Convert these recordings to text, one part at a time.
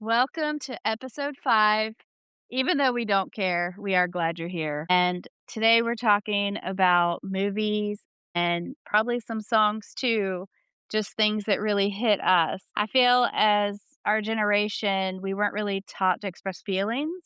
Welcome to episode 5. Even though we don't care, we are glad you're here. And today we're talking about movies and probably some songs too, just things that really hit us. I feel as our generation, we weren't really taught to express feelings.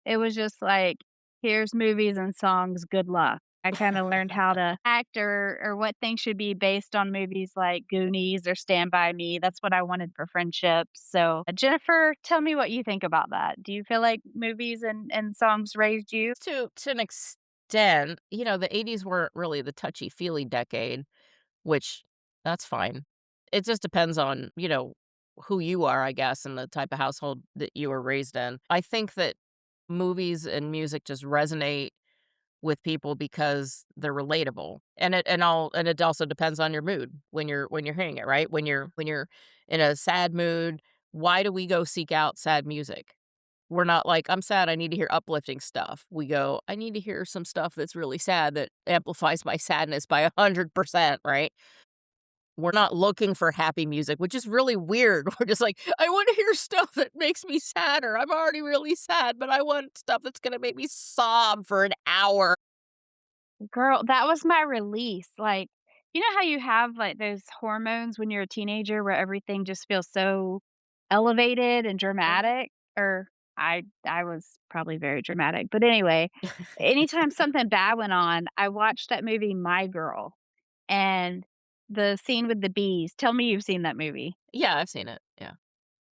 It was just like, here's movies and songs, good luck. I kind of learned how to act or what things should be based on movies like Goonies or Stand By Me. That's what I wanted for friendships. So, Jennifer, tell me what you think about that. Do you feel like movies and songs raised you? To an extent, the 80s weren't really the touchy-feely decade, which that's fine. It just depends on, who you are, I guess, and the type of household that you were raised in. I think that movies and music just resonate with people because they're relatable. And it also depends on your mood when you're hearing it, right? When you're in a sad mood, why do we go seek out sad music? We're not like, "I'm sad, I need to hear uplifting stuff." We go, "I need to hear some stuff that's really sad that amplifies my sadness by 100%," right? We're not looking for happy music, which is really weird. We're just like, "I wanna hear stuff that makes me sadder. I'm already really sad, but I want stuff that's gonna make me sob for an hour." Girl, that was my release. Like, you know how you have like those hormones when you're a teenager where everything just feels so elevated and Mhm. dramatic? Or I was probably very dramatic. But anyway, anytime something bad went on, I watched that movie My Girl and the scene with the bees. Tell me you've seen that movie. Yeah, I've seen it, yeah.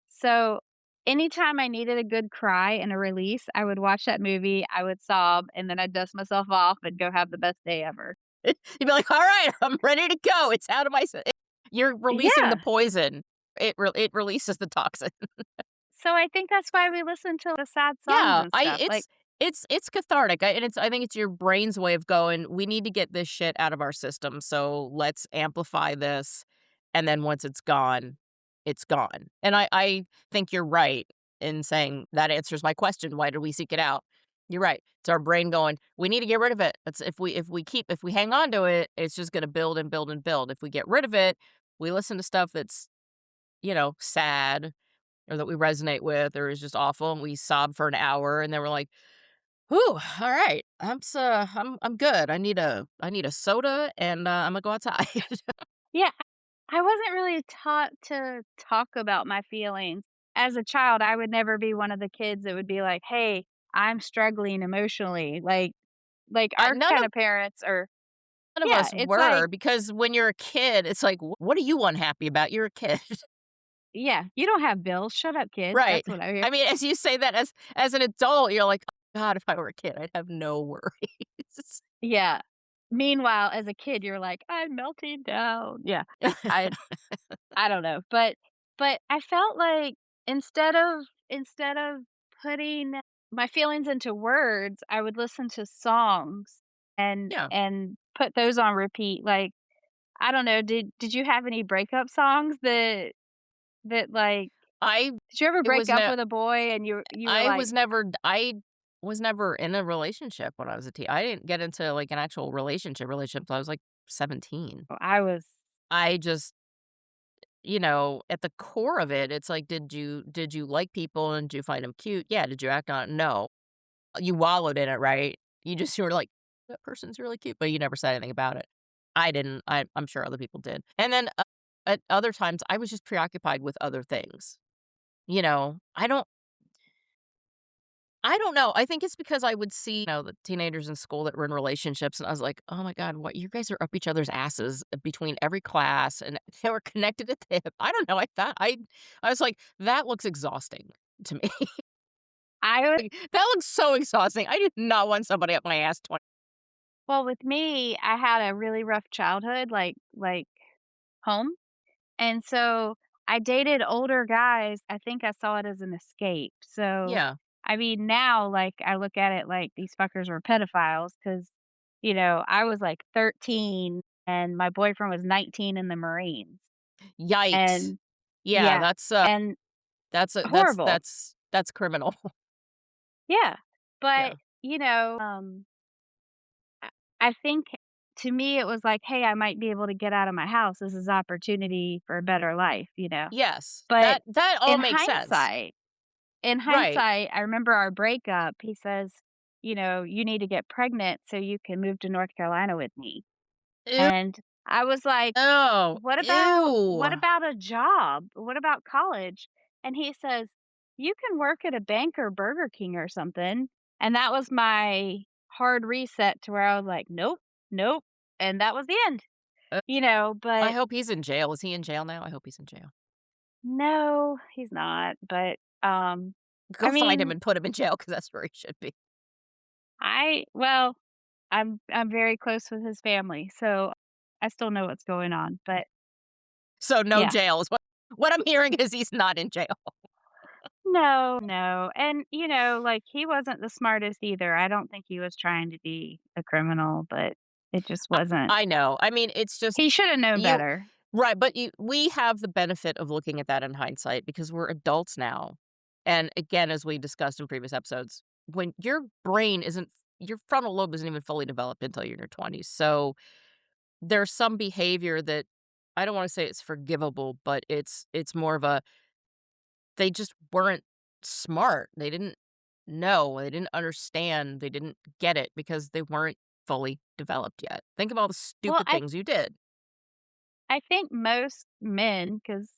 So anytime I needed a good cry and a release, I would watch that movie, I would sob, and then I'd dust myself off and go have the best day ever. You'd be like, "Alright, I'm ready to go. It's out of my you're releasing the Yeah. poison. It releases the toxin." So I think that's why we listen to the sad songs Yeah, and I stuff, like it's cathartic, and I think it's your brain's way of going, "We need to get this shit out of our system, so let's amplify this, and then once it's gone, it's gone." And I think you're right in saying that answers my question, "Why do we seek it out?" You're right. It's our brain going, "We need to get rid of it." It's if we hang on to it, it's just gonna build and build and build. If we get rid of it, we listen to stuff that's, sad or that we resonate with or is just awful, and we sob for an hour, and then we're like, "Whew, alright. I'm good. I need a soda, and, Imma go outside." yeah, I wasn't really taught to talk about my feelings. As a child, I would never be one of the kids that would be like, "Hey, I'm struggling emotionally." Like our None kind of of parents are none of yeah, us it's like were, because when you're a kid, it's like, What are you unhappy about? You're a kid." yeah, "You don't have bills. Shut up, kid." Right. That's what I hear. I mean, as you say that as an adult, you're like, "Oh god, if I were a kid, I'd have no worries." Yeah. Meanwhile, as a kid, you're like, "I'm melting down." Yeah. I I don't know, but I felt like instead of putting my feelings into words, I would listen to songs Yeah. and put those on repeat, like, I don't know, did you have any breakup songs that I did you ever break was up no with a boy and you were like I was never in a relationship when I was a teen. I didn't get into, like, an actual relationship till I was, like, 17. oh, I was I just at the core of it, it's like, did you like people and did you find them cute? Yeah. Did you act on it? No. You wallowed in it, right? You were like, "That person's really cute," but you never said anything about it. I didn't. I'm sure other people did. And then, at other times, I was just preoccupied with other things. You know, I don't know. I think it's because I would see, the teenagers in school that were in relationships, and I was like, "Oh my god, what you guys are up each other's asses between every class, and they were connected at the hip." I don't know. I was like, "That looks exhausting to me." I was Like, that looks so exhausting. I did not want somebody up my ass 20. well, with me, I had a really rough childhood, like home. And so I dated older guys. I think I saw it as an escape. So, Yeah. I mean, now, like, I look at it like these fuckers were pedophiles because, I was like 13 and my boyfriend was 19 in the Marines. Yikes. And Yeah, yeah, and that's a horrible. that's criminal. Yeah. But, Yeah. I I think to me, it was like, hey, I might be able to get out of my house. This is opportunity for a better life. Yes. But That all in makes sense. hindsight in Right. hindsight, I remember our breakup, he says, "You need to get pregnant so you can move to North Carolina with me." Ew. And I was like, Oh, what ew. about a job? What about college?" And he says, "You can work at a bank or Burger King or something." And that was my hard reset to where I was like, "Nope, nope." And that was the end, Uh, I but hope he's in jail. Is he in jail now? I hope he's in jail. no, he's not. But I Go find him mean, and put him in jail because that's where he should be. well, I'm very close with his family, so I still know what's going on. But So no yeah. jail is what I'm hearing is he's not in jail. No, no, and, like, he wasn't the smartest either. I don't think he was trying to be a criminal, but it just I wasn't. I know. I mean, it's just He shoulda known you better. right, but we have the benefit of looking at that in hindsight because we're adults now. And again, as we discussed in previous episodes, when your frontal lobe isn't even fully developed until you're in your 20s. So there's some behavior that I don't wanna say it's forgivable, but it's more of a they just weren't smart. They didn't know, they didn't understand, they didn't get it because they weren't fully developed yet. Think of all the Well, stupid I things you did. I think most men, because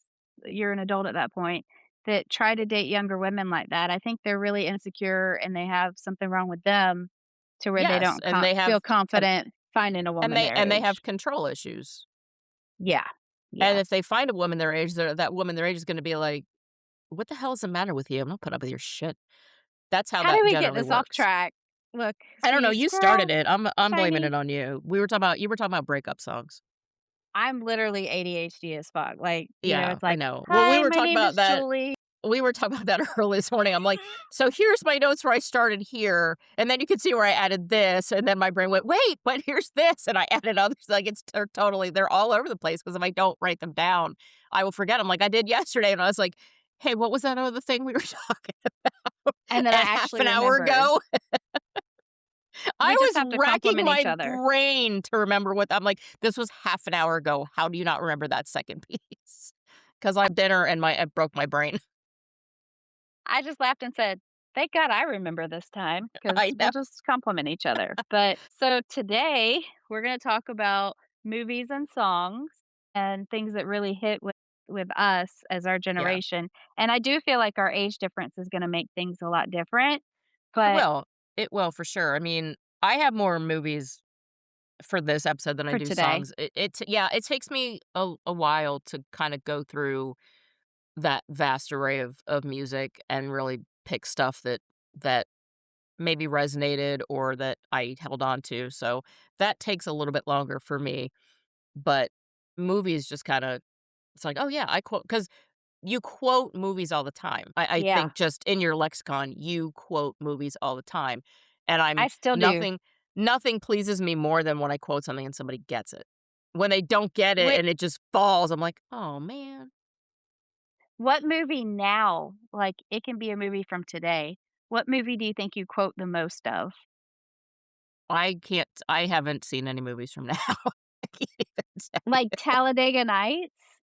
'cause you're an adult at that point, that try to date younger women like that, I think they're really insecure and they have something wrong with them to where they Yes, don't and they feel have and confident finding a woman their and they have age. control issues. Yeah. And Yeah. if they find a woman their age, that woman their age is gonna be like, "What the hell is the matter with you? I'm not putting up with your shit." That's how How do that we get generally this off works. track? Look, I don't know, see, you squirrel, started it. I'm blaming shiny. it on you. You were talking about breakup songs. I'm literally ADHD as fuck, like, Yeah, it's I like, know. Well, we "Hi, were my talking name about is that Julie." we were talking about that early this morning. I'm like, "So here's my notes where I started here, and then you can see where I added this," and then my brain went, "Wait, but here's this," and I added others, like, they're all over the place because if I don't write them down, I will forget 'em like I did yesterday, and I was like, "Hey, what was that other thing we were talking about And then I a half actually an hour remembered. ago?" I We just was have to racking compliment my each other. brain to remember what I'm like, "This was half an hour ago. How do you not remember that second piece?" Because I had dinner and I broke my brain. I just laughed and said, "Thank God I remember this time, because 'cause I we'll know. just compliment each other." But so today, we're gonna talk about movies and songs and things that really hit with us as our Yeah. generation, and I do feel like our age difference is gonna make things a lot different, It but will. It will for sure. I mean, I have more movies for this episode than I for do today. songs. Yeah, it takes me a while to kinda go through that vast array of music and really pick stuff that maybe resonated or that I held on to, so that takes a little bit longer for me, but movies just kinda it's like, "Oh, yeah, I quote because you quote movies all the time. I Yeah, think just in your lexicon, you quote movies all the time, and I I'm still do. nothing pleases me more than when I quote something and somebody gets it. When they don't get it Wait, and it just falls, I'm like, "Oh, man." what movie now, like, it can be a movie from today, what movie do you think you quote the most of? I haven't seen any movies from now. I can't even tell Like you. Talladega Nights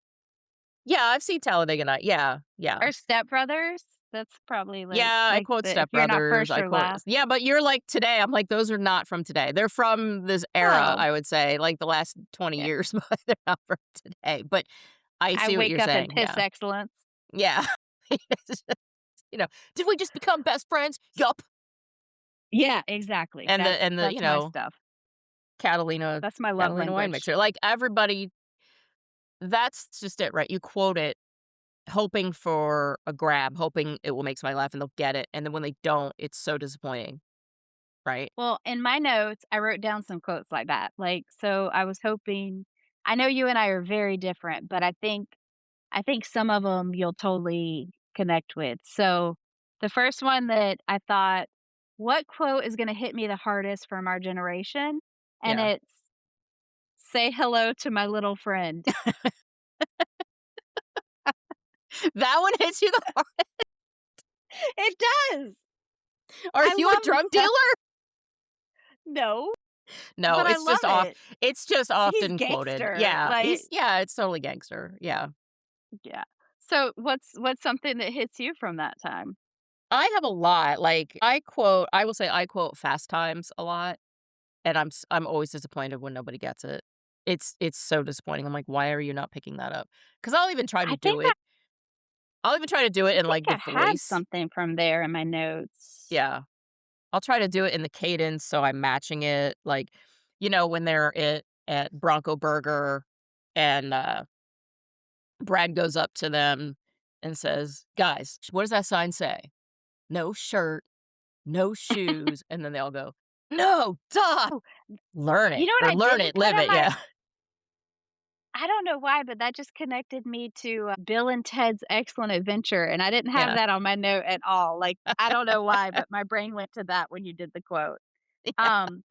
Yeah, I've seen Talladega Night. Yeah, yeah. or Step Brothers? That's probably Yeah, I like quote the if Step you're not Brothers, first I or quote last. yeah, but you're like today, I'm like, those are not from today. They're from this era, Oh, I would say, like the last 20 yeah. years, but they're not from today, but I I see what wake you're up and saying, piss yeah. excellence. Yeah. It's just, you know, "Did we just become best friends?" "Yup." Yeah, exactly. And That's the, that's my stuff. That's my love Catalina wine language. mixer, like, everybody that's just it, right? You quote it hoping for a grab, hoping it will make somebody laugh and they'll get it, and then when they don't, it's so disappointing, right? Well, in my notes, I wrote down some quotes like that. Like, so I was hoping I know you and I are very different, but I think some of them you'll totally connect with. So, the first one that I thought, "What quote is gonna hit me the hardest from our generation?" And Yeah. it's, "Say hello to my little friend." That one hits you the hard It does. Are I you a love drug that. dealer? No, No, but I love it. it's just He's often quoted. gangster, Yeah, like it's totally gangster, yeah. yeah. So, what's something that hits you from that time? I have a lot, like, I will say I quote Fast Times a lot, and I'm always disappointed when nobody gets it. It's so disappointing. I'm like, "Why are you not picking that up?" Because 'Cause I think I I'll even try to do it I in, think like, the I had voice. something from there in my notes. Yeah. I'll try to do it in the cadence so I'm matching it, like, when they're at Bronco Burger and, Brad goes up to them and says, "Guys, what does that sign say? No shirt, no shoes," and then they all go, "No, duh! Oh, Learn you it, know what or I learn didn't it, put live on it," my yeah. I don't know why, but that just connected me to, Bill and Ted's Excellent Adventure, and I didn't have Yeah. that on my note at all, like, I don't know why, but my brain went to that when you did the quote. Yeah. Um,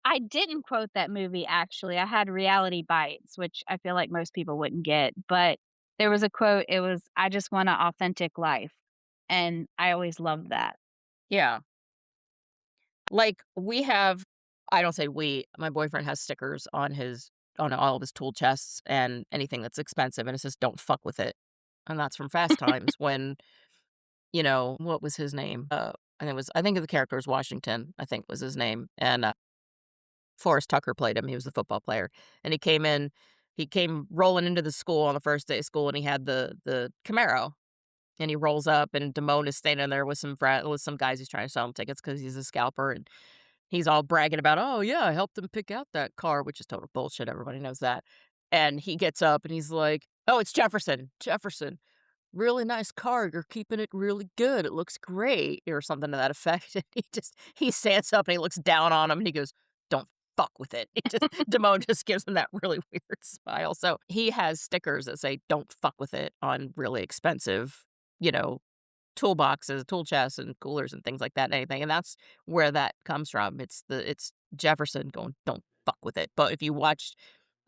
I didn't quote that movie, actually, I had Reality Bites, which I feel like most people wouldn't get, but there was a quote, it was, "I just want an authentic life," and I always loved that. Yeah. Like, we have I don't say we, my boyfriend has stickers on all of his tool chests and anything that's expensive, and it says, "Don't fuck with it." And that's from Fast Times when, what was his name? And I think the character was Washington, I think was his name, and, Forrest Tucker played him, he was the football player, and he came rolling into the school on the first day of school, and he had the Camaro, and he rolls up, and Damone is standing there with some guys he's trying to sell him tickets because he's a scalper, and he's all bragging about, "Oh, yeah, I helped him pick out that car," which is total bullshit, everybody knows that, and he gets up, and he's like, "Oh, it's Jefferson. Jefferson. Really nice car, you're keeping it really good, it looks great," or something to that effect, and he stands up and he looks down on him and he goes, "Don't fuck with it." Damone just gives him that really weird smile, so he has stickers that say, "Don't fuck with it," on really expensive, you know, toolboxes, tool chests, and coolers and things like that and anything, and that's where that comes from. It's Jefferson going, "Don't fuck with it," but if you watch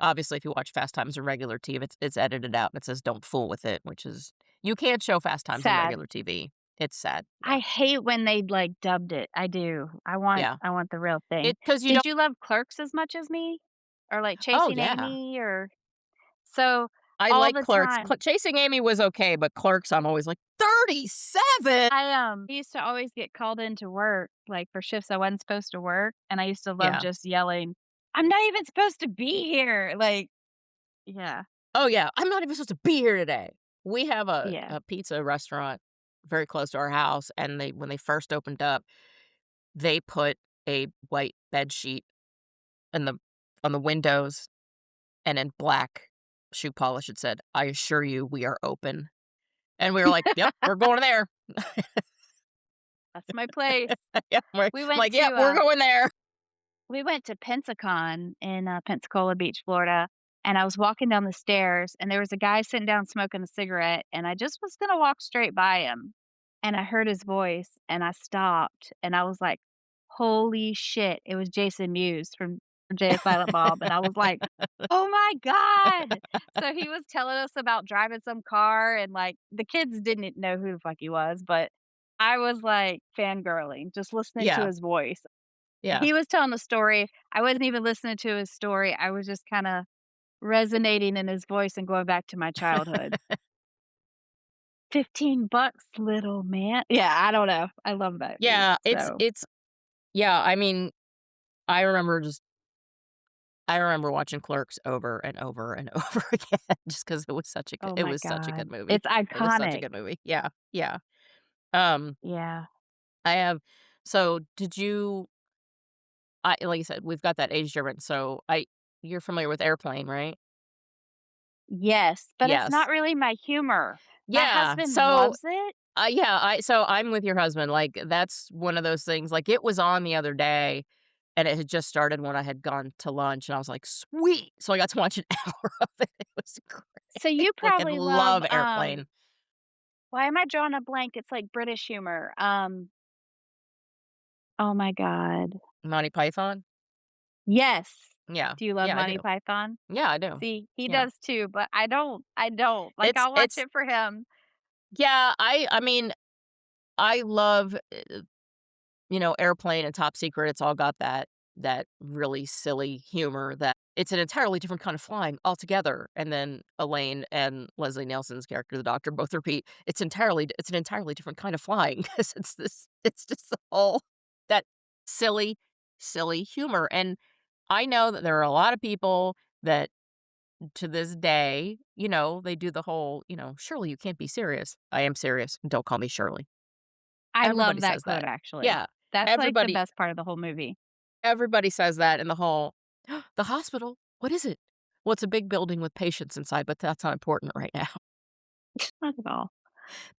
Fast Times on regular TV, it's edited out and it says, "Don't fool with it," which is you can't show Fast Times on Sad. regular TV. It's sad, yeah. I hate when they, like, dubbed it, I do. Yeah. I want the real thing. Because you Did don't you love Clerks as much as me? Or, like, Oh, Chasing yeah. Amy or so I all like the Clerks. time Chasing Amy was okay, but Clerks, I'm always like, 37? I used to always get called into work, like, for shifts I wasn't supposed to work, and I used to love Yeah. just yelling, "I'm not even supposed to be here!" Like yeah, Oh, yeah, "I'm not even supposed to be here today." We have yeah, a pizza restaurant very close to our house, and when they first opened up, they put a white bed sheet in the on the windows, and in black shoe polish, it said, "I assure you we are open." And we were like, "Yep, we're going there." that's my place. Yeah, I'm We went like, "Yep, to, we're going there." We went to Pensacon in, Pensacola Beach, Florida, and I was walking down the stairs, and there was a guy sitting down smoking a cigarette, and I just was gonna walk straight by him, and I heard his voice, and I stopped, and I was like, "Holy shit." It was Jason Mewes from Jay and Silent Bob, and I was like, "Oh my god!" So he was telling us about driving some car, and, like, the kids didn't know who the fuck he was, but I was, like, fangirling, just listening to Yeah, his voice. yeah. He was telling the story. I wasn't even listening to his story. I was just kinda resonating in his voice and going back to my childhood. $15, little man. Yeah, I don't know. I love that beat, Yeah, so yeah, I mean, I remember just I remember watching Clerks over and over and over again just because oh it my was such a good god. movie. It's It was such a iconic. good movie. Yeah, yeah. Um, Yeah. I have so did you like I said, we've got that age difference, so I you're familiar with Airplane, right? Yes, but it's Yes. not really my humor. My Yeah, husband so, loves it. I'm with your husband, like, that's one of those things, like, it was on the other day, and it had just started when I had gone to lunch, and I was like, "Sweet!" So I got to watch an hour of it, it was So great, you like, I probably love, love Airplane. why am I drawing a blank? It's like British humor. Oh my god. Monty Python? Yes. Yeah. Do you love Yeah, I Monty do. Python? Yeah, I do. See, he Yeah. does too, but I don't. Like, I'll watch It's it for him. yeah, I mean, I love, Airplane and Top Secret, it's all got that really silly humor that it's an entirely different kind of flying altogether, and then Elaine and Leslie Nielsen's character, the doctor, both repeat, it's an entirely different kind of flying," 'cause it's just the whole that silly, silly humor, and I know that there are a lot of people that to this day, they do the whole, "Shirley, you can't be serious." "I am serious, don't call me Shirley." I Everybody love that says quote, that. actually. Yeah. That's, like, the Everybody best part of the whole movie. everybody says that in the whole, "The hospital? What is it?" "Well, it's a big building with patients inside, but that's not important right now." Not at all.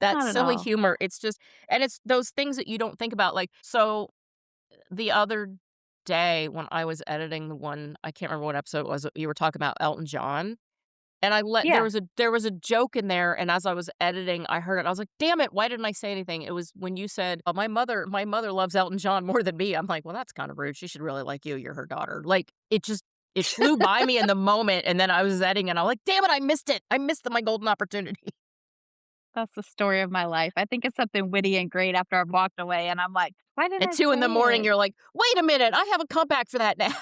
That Not at silly all. humor, it's just and it's those things that you don't think about, like, so the other day when I was editing the one I can't remember what episode it was, you were talking about Elton John. And I let Yeah. there was a joke in there, and as I was editing, I heard it, I was like, "Damn it, why didn't I say anything?" It was when you said, "Oh, my mother loves Elton John more than me." I'm like, "Well, that's kinda rude, she should really like you, you're her daughter." Like, it flew by me in the moment, and then I was editing, and I'm like, "Damn it, I missed it. I missed my golden opportunity." That's the story of my life. I think it's something witty and great after I've walked away, and I'm like, "Why didn't At I 2 in the say morning, it?" you're like, "Wait a minute, I have a comeback for that now."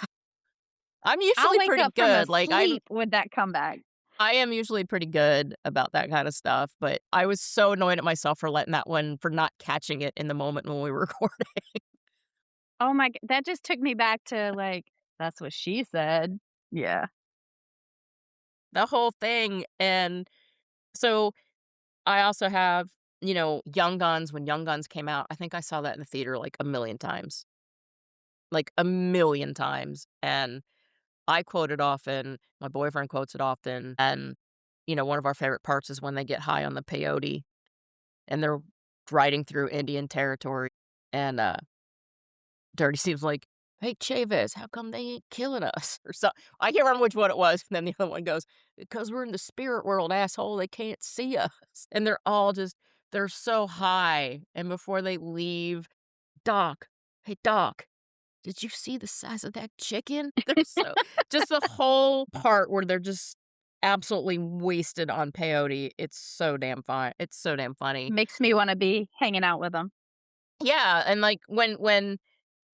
I'm I'll usually wake pretty up from a good, like, sleep with that comeback. I am usually pretty good about that kinda stuff, but I was so annoyed at myself for letting that one for not catching it in the moment when we were recording. Oh my g that just took me back to, like, "That's what she said." Yeah. The whole thing, and so I also have, Young Guns, when Young Guns came out, I think I saw that in the theater, like, a million times, like, a million times, and I quote it often, my boyfriend quotes it often, and, one of our favorite parts is when they get high on the peyote, and they're riding through Indian territory, and, Dirty Steve's like, "Hey, Chavez, how come they ain't killing us?" Or so I can't remember which one it was, and then the other one goes, "Because we're in the spirit world, asshole, they can't see us." And they're so high, and before they leave, "Doc, hey, Doc, did you see the size of that chicken?" They're so just the whole part where they're just absolutely wasted on peyote, it's so damn funny. Makes me wanna be hanging out with them. Yeah, and, like, when,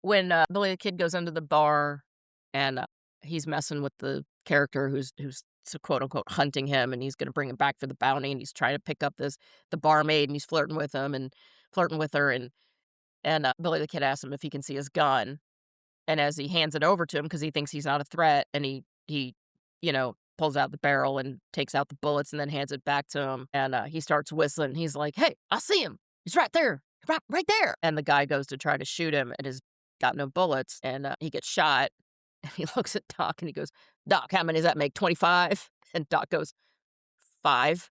Billy the Kid goes into the bar and, he's messing with the character who's so quote unquote "hunting" him, and he's gonna bring him back for the bounty, and he's trying to pick up the barmaid, and he's flirting with him and flirting with her, and Billy the Kid asks him if he can see his gun, and as he hands it over to him because he thinks he's not a threat, and he pulls out the barrel and takes out the bullets and then hands it back to him, and, he starts whistling, he's like, "Hey, I see him. He's right there. Right there." And the guy goes to try to shoot him and has got no bullets, and, he gets shot, and he looks at Doc and he goes, "Doc, how many does that make, 25?" And Doc goes, "5."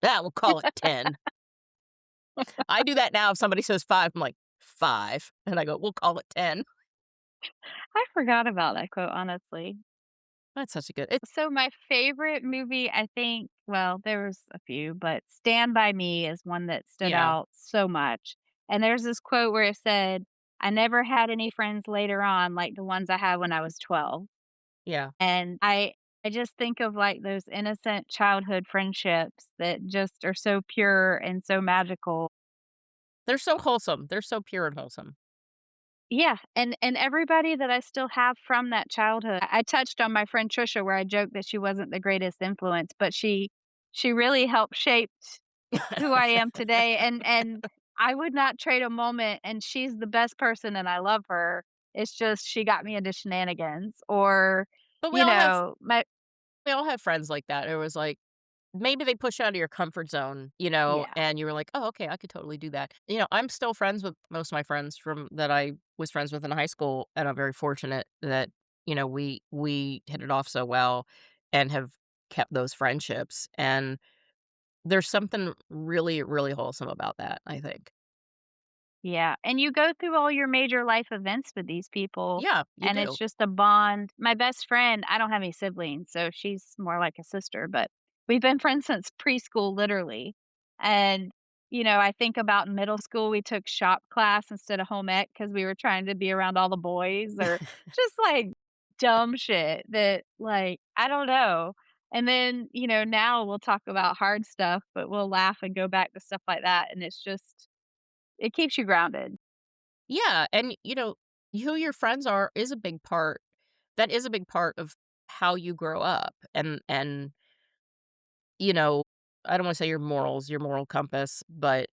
"Yeah, we'll call it 10." I do that now if somebody says 5, I'm like, "5." And I go, "We'll call it 10." I forgot about that quote, honestly. That's such a good it So my favorite movie, I think well, there was a few, but Stand By Me is one that stood yeah, out so much. And there's this quote where it said, "I never had any friends later on like the ones I had when I was 12." yeah. And I just think of, like, those innocent childhood friendships that just are so pure and so magical. They're so wholesome. They're so pure and wholesome. Yeah, and everybody that I still have from that childhood I touched on my friend Trisha where I joked that she wasn't the greatest influence, but she really helped shape who I am today, and I would not trade a moment, and she's the best person and I love her. It's just she got me into shenanigans or, But my we all have friends like that. It was like, maybe they push you out of your comfort zone, yeah, and you were like, "Oh, okay, I could totally do that." I'm still friends with most of my friends from that I was friends with in high school, and I'm very fortunate that, we hit it off so well and have kept those friendships, and there's something really, really wholesome about that, I think. yeah, and you go through all your major life events with these people, Yeah, you and it's do. just a bond. My best friend I don't have any siblings, so she's more like a sister, but we've been friends since preschool, literally, and, I think about in middle school, we took shop class instead of home ec because we were trying to be around all the boys or just, like, dumb shit that, like, I don't know, and then, now we'll talk about hard stuff, but we'll laugh and go back to stuff like that, and it's just it keeps you grounded. Yeah, and, who your friends are is a big part that is a big part of how you grow up and, you know, I don't wanna say your morals, your moral compass, but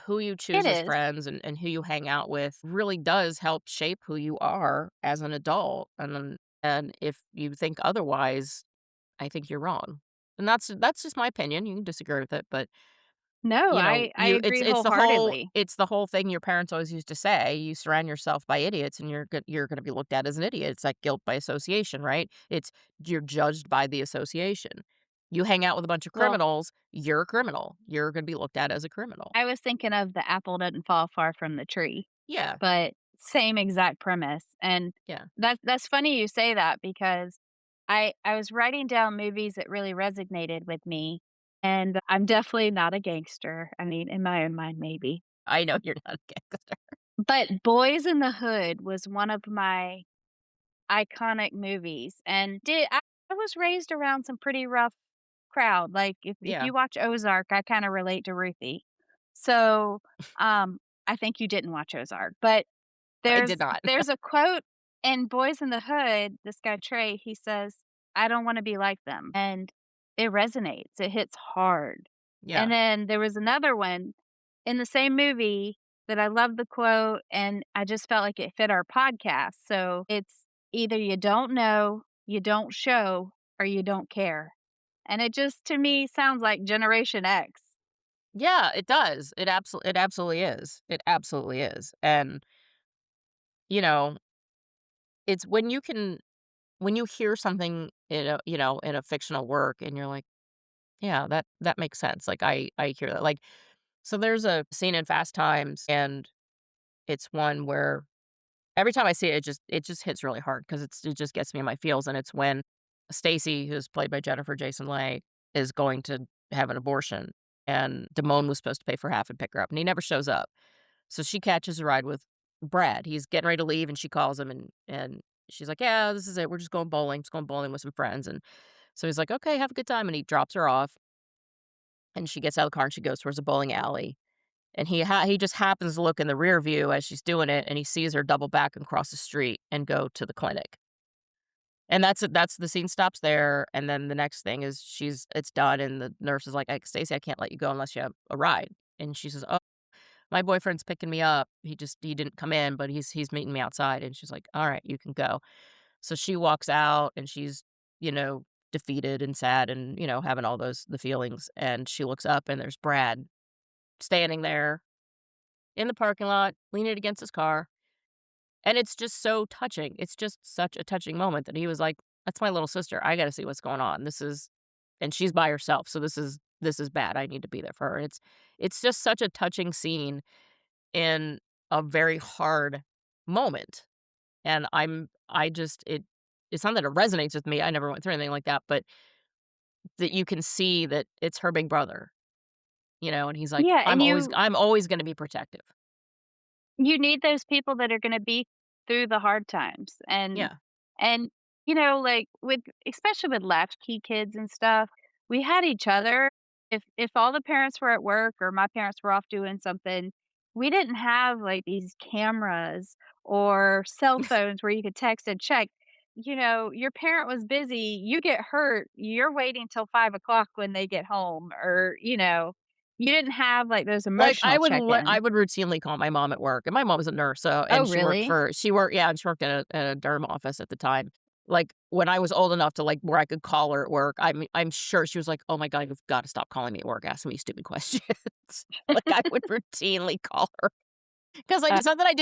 who you It choose as is. friends and who you hang out with really does help shape who you are as an adult, and if you think otherwise, I think you're wrong. And that's just my opinion, you can disagree with it, but, No, you know, I you agree it's wholeheartedly. the whole thing your parents always used to say, "You surround yourself by idiots, and you're gonna be looked at as an idiot." It's like guilt by association, right? It's you're judged by the association. You hang out with a bunch of Well, criminals, you're a criminal. You're gonna be looked at as a criminal. I was thinking of the apple doesn't fall far from the tree, Yeah, but same exact premise, and yeah. that's funny you say that because I was writing down movies that really resonated with me, and I'm definitely not a gangster, I mean, in my own mind, maybe. I know you're not a gangster. But Boys in the Hood was one of my iconic movies, and did I was raised around some pretty rough crowd, like, if Yeah, you watch Ozark, I kinda relate to Ruthie. So, I think you didn't watch Ozark, but I did there's not. there's a quote in Boys in the Hood, this guy Trey, he says, "I don't wanna be like them," and it resonates, it hits hard. Yeah. And then there was another one in the same movie that I love the quote, and I just felt like it fit our podcast, so it's either you don't know, you don't show, or you don't care. And it just, to me, sounds like Generation X. Yeah, it does. It absolutely is. It absolutely is, and, you know, it's when you hear something in a in a fictional work and you're like, "Yeah, that makes sense." Like, I hear that, like so there's a scene in Fast Times, and it's one where every time I see it, it just hits really hard because it just gets me in my feels, and it's when Stacy, who's played by Jennifer Jason Leigh, is going to have an abortion, and Damone was supposed to pay for half and pick her up, and he never shows up. So she catches a ride with Brad. He's getting ready to leave, and she calls him, and she's like, "Yeah, this is it. We're just going bowling with some friends." And so he's like, "Okay, have a good time." And he drops her off, and she gets out of the car and she goes towards a bowling alley. And he just happens to look in the rear view as she's doing it, and he sees her double back and cross the street and go to the clinic. And that's it. That's the scene stops there. And then the next thing is it's done, and the nurse is like, Stacey, I can't let you go unless you have a ride. And she says, "Oh, my boyfriend's picking me up. He didn't come in, but he's meeting me outside." And she's like, "All right, you can go." So she walks out and she's, you know, defeated and sad and, having all the feelings. And she looks up and there's Brad standing there in the parking lot, leaning against his car. And it's just so touching. It's just such a touching moment that he was like, "That's my little sister. I gotta see what's going on. This is" and she's by herself, so this is bad. I need to be there for her. And it's just such a touching scene in a very hard moment. And I just it's not that it resonates with me. I never went through anything like that, but that you can see that it's her big brother, and he's like, Yeah, and I'm always gonna be protective." you need those people that are gonna be through the hard times, Yeah. and, like, with especially with latchkey kids and stuff, we had each other. If all the parents were at work or my parents were off doing something, we didn't have, like, these cameras or cell phones where you could text and check. Your parent was busy, you get hurt, you're waiting till 5 o'clock when they get home, or, you didn't have, like, those Like, emotional I check-ins. would routinely call my mom at work, and my mom was a nurse, so Oh, and really? and she worked in a derm office at the time. Like, when I was old enough to, like, where I could call her at work, I'm sure she was like, "Oh my god, you've gotta stop calling me at work asking me stupid questions." Like, I would routinely call her. 'Cause, like, Uh, it's not that I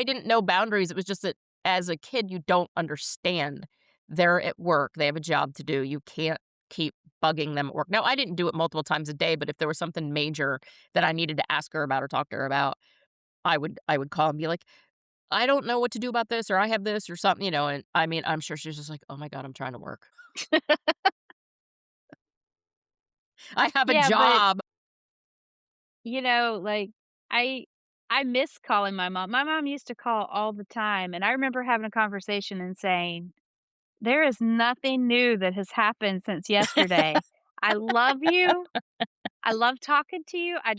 didn't know boundaries, it was just that as a kid, you don't understand. They're at work, they have a job to do, you can't keep bugging them at work. Now, I didn't do it multiple times a day, but if there was something major that I needed to ask her about or talk to her about, I would call and be like, "I don't know what to do about this," or "I have this," or something, and, I mean, I'm sure she's just like, "Oh my god, I'm trying to work. I have a yeah, but, job." like, I I miss calling my mom. My mom used to call all the time, and I remember having a conversation and saying, "There is nothing new that has happened since yesterday. I love you. I love talking to you. I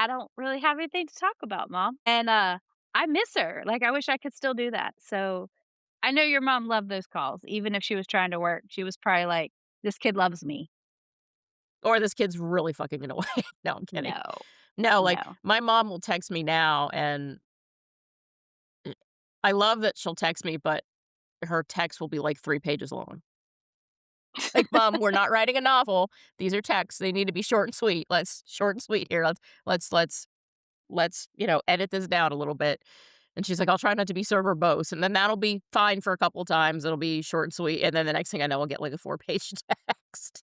don't really have anything to talk about, mom." And, I miss her. Like, I wish I could still do that. So, I know your mom loved those calls, even if she was trying to work. She was probably like, "This kid loves me." Or this kid's really fucking annoying. No, I'm kidding. No, No, like, no. my mom will text me now, and I love that she'll text me, but her text will be, like, 3 pages long. Like, "Mom, we're not writing a novel. These are texts. They need to be short and sweet. Let's short and sweet here. Let's edit this down a little bit." And she's like, "I'll try not to be so verbose." And then that'll be fine for a couple times. It'll be short and sweet, and then the next thing I know, I'll get, like, a four-page text.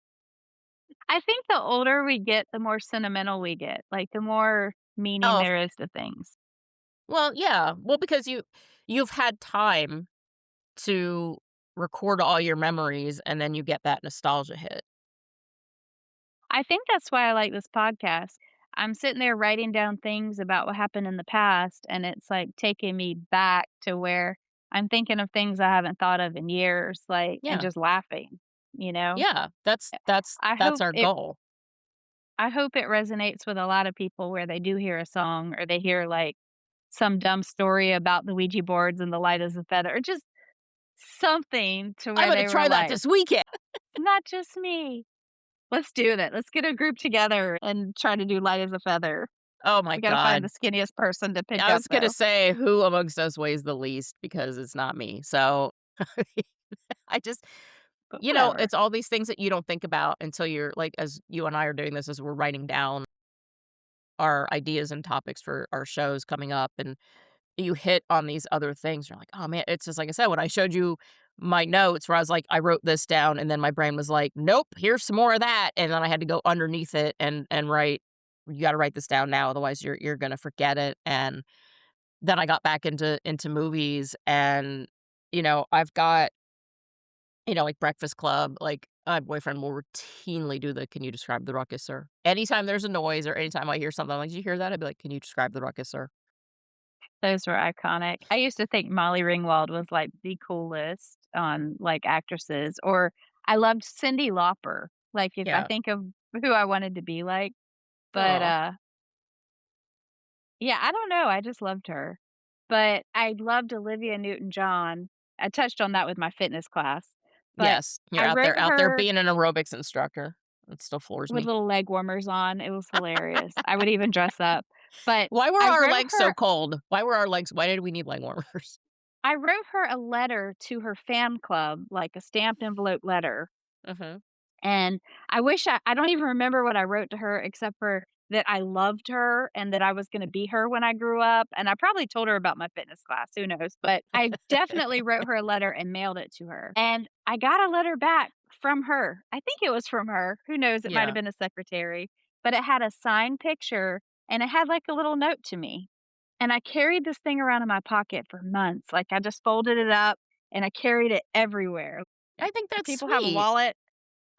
I think the older we get, the more sentimental we get, like, the more meaning Oh, there is to things. well, yeah. Well, because you've had time to record all your memories, and then you get that nostalgia hit. I think that's why I like this podcast. I'm sitting there writing down things about what happened in the past, and it's, like, taking me back to where I'm thinking of things I haven't thought of in years, like, and Yeah. just laughing, you know? Yeah. That's I that's hope our it goal. I hope it resonates with a lot of people where they do hear a song or they hear, like, some dumb story about the Ouija boards and the light as a feather, or just something to I'm where gonna they were try that like, this weekend. "It's not just me. Let's do that. Let's get a group together and try to do light as a feather." Oh my We gotta find the god. skinniest person to pick I up, was gonna though, say who amongst us weighs the least because it's not me. So, I just but whatever. it's all these things that you don't think about until you're like, as you and I are doing this, as we're writing down our ideas and topics for our shows coming up, and you hit on these other things. You're like, "Oh, man," it's just like I said, when I showed you my notes where I was like, I wrote this down, and then my brain was like, "Nope, here's some more of that," and then I had to go underneath it and write, "You gotta write this down now, otherwise you're gonna forget it," and then I got back into movies, and, I've got, like Breakfast Club, like, my boyfriend will routinely do the, "Can you describe the ruckus, sir?" Anytime there's a noise or anytime I hear something, I'm like, "Did you hear that?" I'd be like, "Can you describe the ruckus, sir?" Those were iconic. I used to think Molly Ringwald was, like, the coolest on, like, actresses, or I loved Cyndi Lauper, like, if I Yeah. think of who I wanted to be like, but, Aw. yeah, I don't know, I just loved her. But I loved Olivia Newton-John. I touched on that with my fitness class, but Yes, you're I wrote out there her being an aerobics instructor. It still floors with me. little leg warmers on, it was hilarious. I would even dress up, but Why were I our wrote legs so her cold? Why did we need leg warmers? I wrote her a letter to her fan club, like a stamped envelope letter. Mhm. And I wish I don't even remember what I wrote to her except for that I loved her and that I was gonna be her when I grew up, and I probably told her about my fitness class, who knows, but I definitely wrote her a letter and mailed it to her, and I got a letter back from her. I think it was from her, who knows, it might have Yeah. been a secretary, but it had a signed picture, and it had, like, a little note to me, and I carried this thing around in my pocket for months, like, I just folded it up, and I carried it everywhere. I think that's People have a sweet. wallet.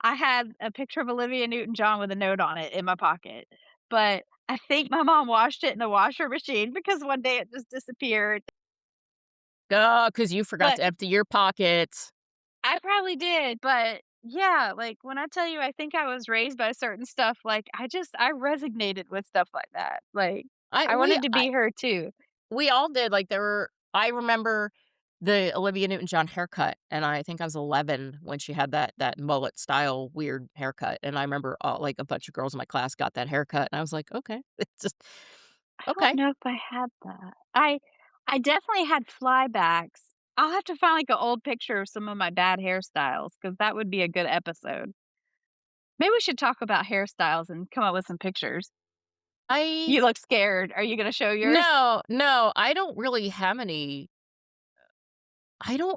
I had a picture of Olivia Newton-John with a note on it in my pocket, but I think my mom washed it in the washer machine because one day it just disappeared, Because you forgot but to empty your pockets. I probably did, but yeah, like, when I tell you I think I was raised by certain stuff, like, I resonated with stuff like that, like, I I we wanted to I be her too. we all did, like, I remember the Olivia Newton-John haircut, and I think I was 11 when she had that mullet style weird haircut, and I remember, like, a bunch of girls in my class got that haircut, and I was like, "Okay." It's just I don't okay. know if I had that. I definitely had flybacks. I'll have to find, like, an old picture of some of my bad hairstyles because that would be a good episode. Maybe we should talk about hairstyles and come up with some pictures. I You look scared. Are you gonna show yours? No, no, I don't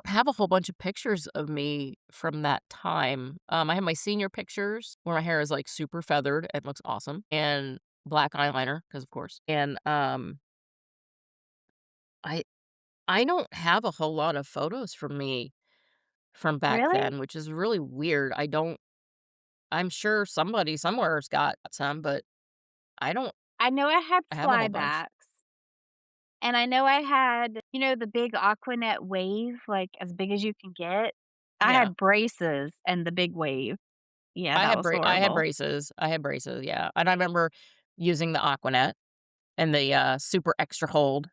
have a whole bunch of pictures of me from that time. I have my senior pictures where my hair is, like, super feathered, it looks awesome, and black eyeliner, because of course, and, I I don't have a whole lot of photos from me from back Really? then, which is really weird. I'm sure somebody somewhere's got some, but I don't I know I had have a whole bunch. flybacks, and I know I had, the big Aquanet wave, like, as big as you can get? I Yeah. had braces and the big wave. Yeah, that was horrible. I had braces, yeah, and I remember using the Aquanet and the, super extra hold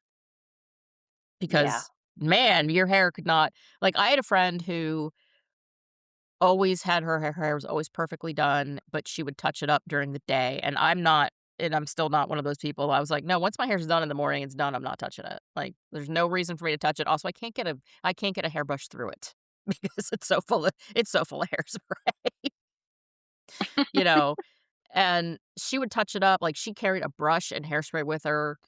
because Yeah. man, your hair could not like, I had a friend who always had her hair was always perfectly done, but she would touch it up during the day, and I'm still not one of those people. I was like, "No, once my hair's done in the morning, it's done, I'm not touching it." Like, there's no reason for me to touch it. Also, I can't get a hairbrush through it because it's so full of hairspray, you know? And she would touch it up, like, she carried a brush and hairspray with her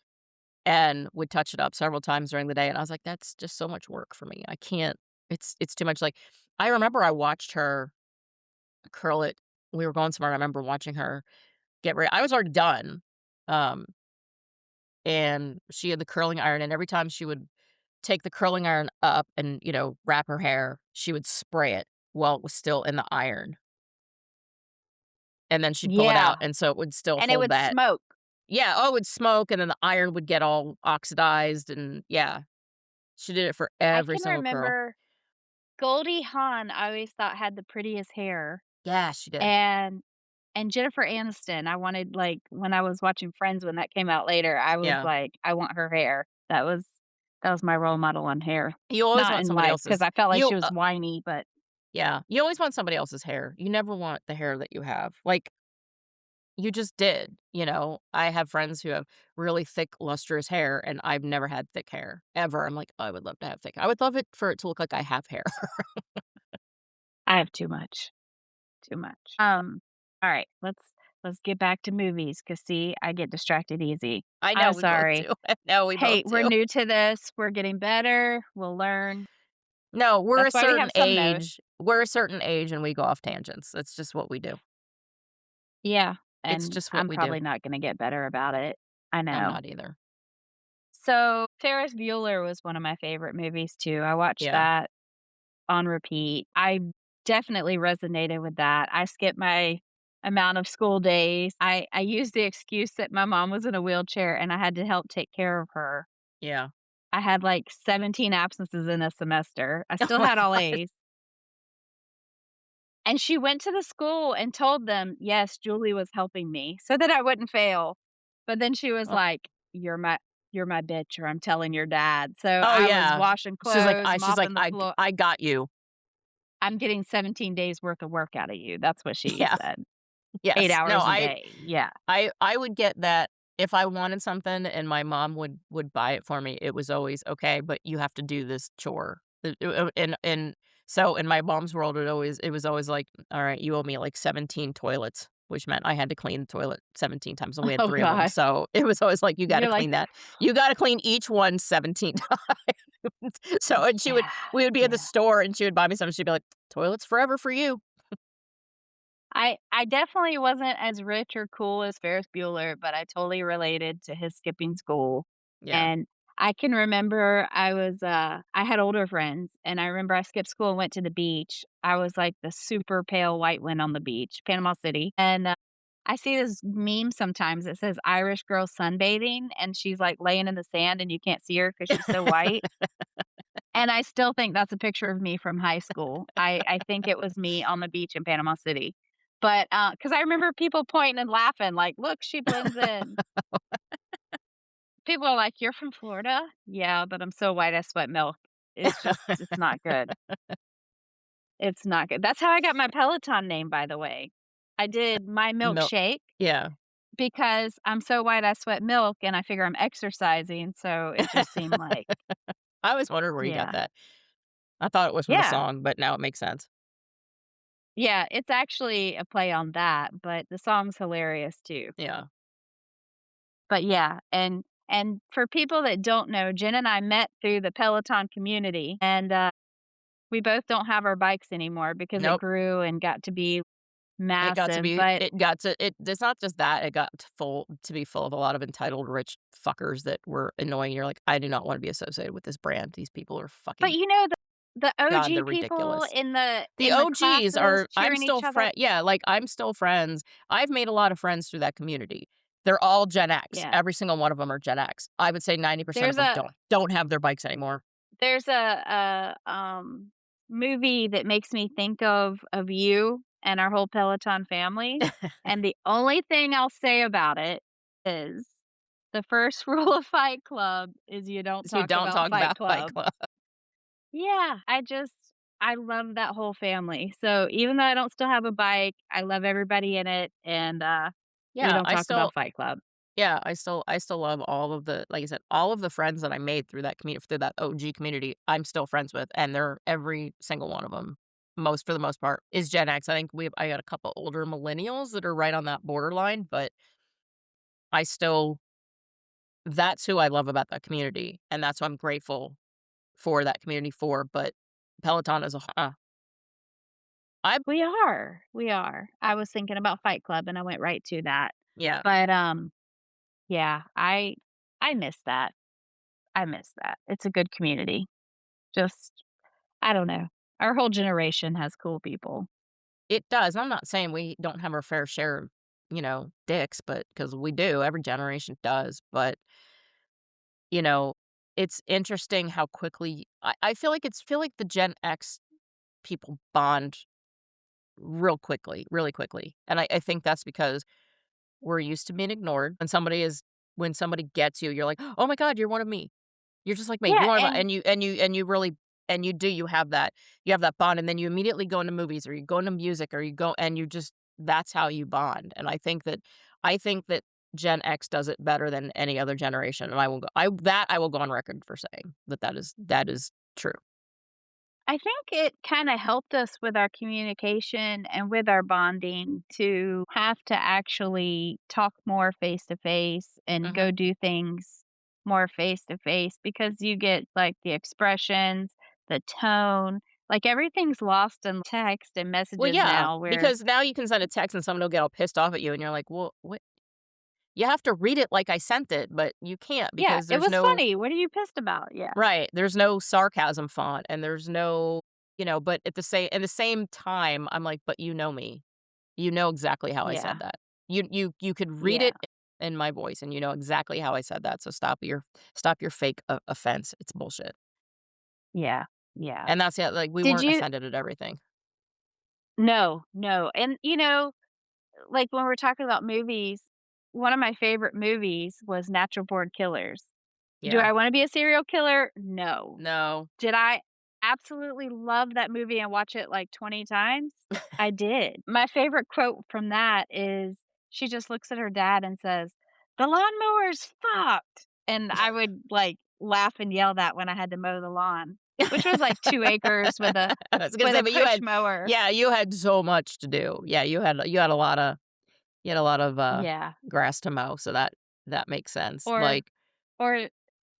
and would touch it up several times during the day, and I was like, "That's just so much work for me. I can't it's too much." Like, I remember I watched her curl it. We were going somewhere, and I remember watching her get ready. I was already done, um, and she had the curling iron, and every time she would take the curling iron up and, wrap her hair, she would spray it while it was still in the iron, and then she'd pull it out, Yeah, and so it would still and it hold would that. smoke. Yeah, oh, it would smoke, and then the iron would get all oxidized, and yeah, she did it for I every can single curl. remember Goldie Hawn, I always thought had the prettiest hair, Yeah, she did. and Jennifer Aniston, I wanted, like, when I was watching Friends when that came out later, I was Yeah. like, "I want her hair." That was my role model on hair. You always Not want in somebody life, because else's I felt like you she was whiny, but yeah, you always want somebody else's hair. You never want the hair that you have. Like, you just did, you know? I have friends who have really thick, lustrous hair, and I've never had thick hair, ever. I'm like, "Oh, I would love to have thick I would love it for it to look like I have hair." I have too much, too much. Alright, let's get back to movies, cause see, I get distracted easy. I know, I'm we both sorry. do. I know, we both Hey, we're do. new to this, we're getting better, we'll learn. No, That's why we have some notes. we're a certain age, and we go off tangents. That's just what we do. Yeah, It's and just what I'm we do. probably not gonna get better about it. I I'm know. not either. So, Ferris Bueller was one of my favorite movies too. I watched Yeah. that on repeat. I definitely resonated with that. I skipped my amount of school days. I used the excuse that my mom was in a wheelchair and I had to help take care of her. Yeah. I had, like, 17 absences in a semester. I Oh still my had all god. A's. And she went to the school and told them, "Yes, Julie was helping me," so that I wouldn't fail. But then she was Oh like, "You're my bitch, or I'm telling your dad." So oh, I was yeah. washing clothes, She's like, mopping the floor. I got you." "I'm getting 17 days worth of work out of you." That's what she Yeah. said. 8 Yes. No, hours a day. Yeah. I would get that if I wanted something and my mom would buy it for me, it was always, "Okay, but you have to do this chore." And so in my mom's world, it was always like, "Alright, you owe me, like, 17 toilets," which meant I had to clean the toilet 17 times, and we had Oh 3 of them. god. So it was always like, "You gotta You're like, clean that. You gotta clean each one 17 times." So and "Yeah, we would be at the yeah." store, and she would buy me something, she'd be like, "Toilet's forever for you." I definitely wasn't as rich or cool as Ferris Bueller, but I totally related to his skipping school, Yeah. and I can remember I had older friends, and I remember I skipped school and went to the beach. I was, like, the super pale white one on the beach, Panama City, and, I see this meme sometimes that says Irish girl sunbathing, and she's, like, laying in the sand and you can't see her because she's so white, and I still think that's a picture of me from high school. I think it was me on the beach in Panama City. But, because I remember people pointing and laughing like, "Look, she blends in." People are like, "You're from Florida?" "Yeah, but I'm so white I sweat milk." It's not good. It's not good. That's how I got my Peloton name, by the way. I did my Milk milkshake yeah. because I'm so white I sweat milk, and I figure I'm exercising, so it just seemed like I always wondered where you got yeah. that. I thought it was from a Yeah. song, but now it makes sense. Yeah, it's actually a play on that, but the song's hilarious too. Yeah. But yeah, and for people that don't know, Jen and I met through the Peloton community, and, we both don't have our bikes anymore because it Nope. grew and got to be massive, but It's not just that, it got to be full of a lot of entitled rich fuckers that were annoying. You're like, "I do not wanna be associated with this brand. These people are but, fucking you know, the God, OG they're people ridiculous." in The the OGs classes are I'm cheering still each other. yeah, like, I'm still friends. I've made a lot of friends through that community. They're all Gen X. Yeah. Every single one of them are Gen X. I would say 90% of There's them a don't have their bikes anymore. there's a movie that makes me think of you and our whole Peloton family, and the only thing I'll say about it is the first rule of Fight Club is you don't You talk don't about talk Fight about Fight Club. Club. Yeah, I love that whole family. So even though I don't still have a bike, I love everybody in it, and, we Yeah, don't talk about Fight Club. I still love all of the like I said, all of the friends that I made through that community through that OG community, I'm still friends with, and they're every single one of them, most for the most part, is Gen X. I got a couple older millennials that are right on that borderline, but I still that's who I love about that community, and that's who I'm grateful for that community for, but Peloton is a I We are. I was thinking about Fight Club, and I went right to that. yeah, But, yeah, I miss that. I miss that. It's a good community. Just I don't know. Our whole generation has cool people. it does. I'm not saying we don't have our fair share of, dicks, but because we do, every generation does, but, you know, it's interesting how quickly I feel like the Gen X people bond real quickly, really quickly, and I think that's because we're used to being ignored. When somebody gets you, you're like, "Oh my god, you're one of me. You're just like me. Yeah, You're one of my," and and you do, you have that bond, and then you immediately go into movies, or you go into music, or you go and you just that's how you bond, and I think that Gen X does it better than any other generation, and I will go on record for saying that is true. I think it kinda helped us with our communication and with our bonding to have to actually talk more face to face and Mhm. go do things more face to face because you get, like, the expressions, the tone, like, everything's lost in text and Well, messages yeah, now where because now you can send a text and someone will get all pissed off at you, and you're like, "Well, what?" You have to read it like I sent it, but you can't yeah, because "It there's was no funny, what are you pissed about?" Yeah. right, there's no sarcasm font and there's no but at the same time, I'm like, "But you know me. You know exactly how I Yeah. said that. You could read Yeah. it in my voice and you know exactly how I said that, so stop your fake offense. It's bullshit." Yeah. Yeah. And that's it, like, we Did weren't you offended at everything. No, no, and, like, when we're talking about movies, one of my favorite movies was Natural Born Killers. Do Yeah. I wanna be a serial killer? No. No. Did I absolutely love that movie and watch it, like, 20 times? I did. My favorite quote from that is she just looks at her dad and says, "The lawnmower's fucked," and I would, like, laugh and yell that when I had to mow the lawn, which was, like, 2 acres I was gonna with say, a but push mower. you had so much to do. Yeah, you had a lotta you had a lot of, Yeah. grass to mow, so that makes sense. Or Like or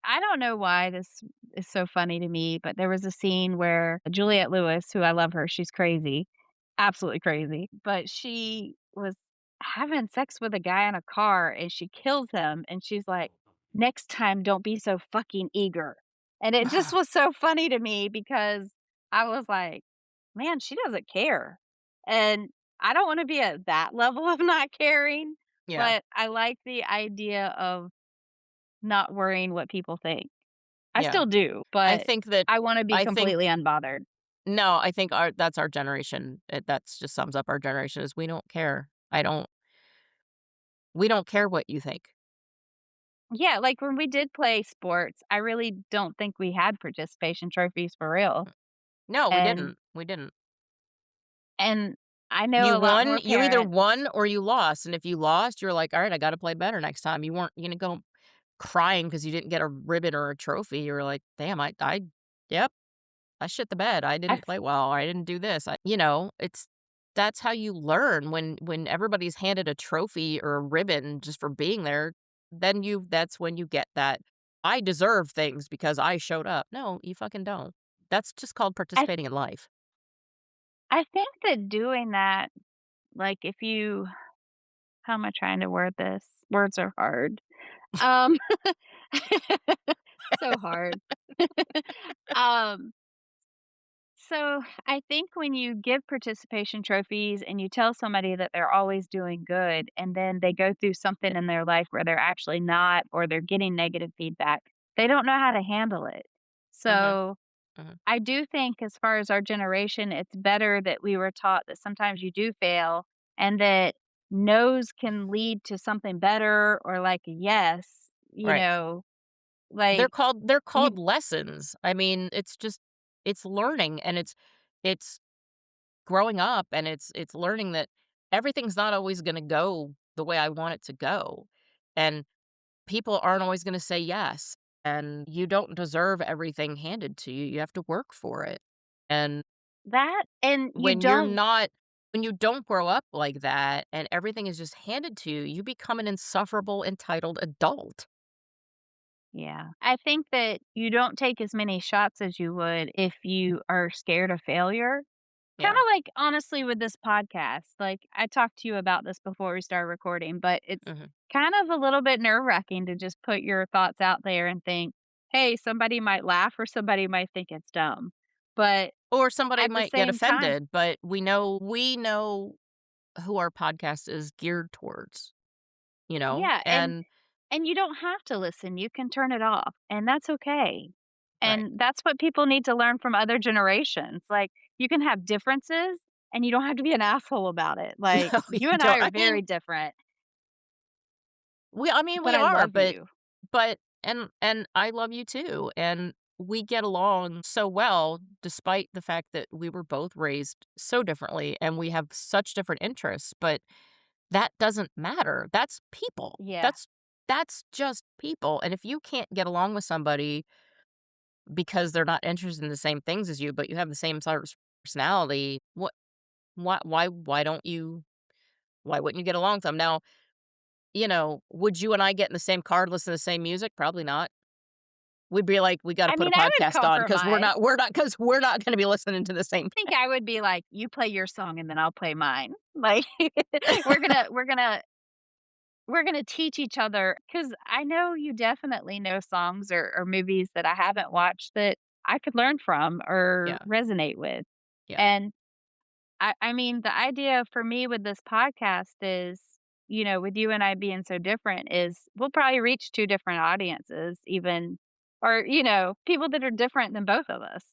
I don't know why this is so funny to me, but there was a scene where Juliette Lewis, who I love her, she's crazy, absolutely crazy, but she was having sex with a guy in a car and she kills him and she's like, "Next time, don't be so fucking eager." And it just was so funny to me because I was like, "Man, she doesn't care." And I don't wanna be at that level of not caring, yeah, but I like the idea of not worrying what people think. I yeah. still do, I but think that I wanna be I think completely unbothered. no, I think that's our generation. That's just sums up our generation is we don't care. We don't care what you think. Yeah, like, when we did play sports, I really don't think we had participation trophies for real, No, we and didn't. We didn't. and I know a lot more You either parents. won or you lost, and if you lost, you're like, "Alright, I gotta play better next time." You weren't gonna go crying because you didn't get a ribbon or a trophy. You were like, "Damn, yep, I shit the bed. I I didn't f play well, or I didn't do this." It's that's how you learn when everybody's handed a trophy or a ribbon just for being there, then that's when you get that, "I deserve things because I showed up." No, you fucking don't. That's just called I participating in life. I think that doing that, like, if you how am I trying to word this? Words are hard. Um, so hard. Um So, I think when you give participation trophies and you tell somebody that they're always doing good, and then they go through something in their life where they're actually not, or they're getting negative feedback, they don't know how to handle it. Mhm, So, mhm. I do think as far as our generation, it's better that we were taught that sometimes you do fail and that no's can lead to something better or like a yes, Right. like They're you called lessons. I mean, it's just it's learning, and it's growing up, and it's learning that everything's not always gonna go the way I want it to go, and people aren't always gonna say yes, and you don't deserve everything handed to you, you have to work for it, and That and you when you're don't not when you don't grow up like that and everything is just handed to you, you become an insufferable, entitled adult. yeah. I think that you don't take as many shots as you would if you are scared of failure. Kinda Yeah. like, honestly, with this podcast, like, I talked to you about this before we started recording, but it's Mhm. kind of a little bit nerve-wracking to just put your thoughts out there and think, "Hey, somebody might laugh or somebody might think it's dumb." But Or somebody at the might get same time offended, but we know who our podcast is geared towards, yeah, and and you don't have to listen, you can turn it off, and that's okay. right. And that's what people need to learn from other generations, like, you can have differences, and you don't have to be an asshole about it, like, No, you you and I don't. are very different, I mean, but we I are, love but you. and I love you too, and we get along so well despite the fact that we were both raised so differently and we have such different interests, but that doesn't matter. That's people. Yeah. That's just people, and if you can't get along with somebody because they're not interested in the same things as you, but you have the same sort of personality, why don't you why wouldn't you get along with them? Now, would you and I get in the same car and listen to the same music? Probably not. We'd be like, "We gotta I put a mean, I would podcast on because compromise. we're not gonna be listening to the same I think I would be like, "You play your song and then I'll play mine." Like, we're thing." gonna we're gonna we're gonna teach each other because I know you definitely know songs or movies that I haven't watched that I could learn from or Yeah, resonate with. yeah. And I mean, the idea for me with this podcast is, with you and I being so different is we'll probably reach 2 different audiences even or, people that are different than both of us.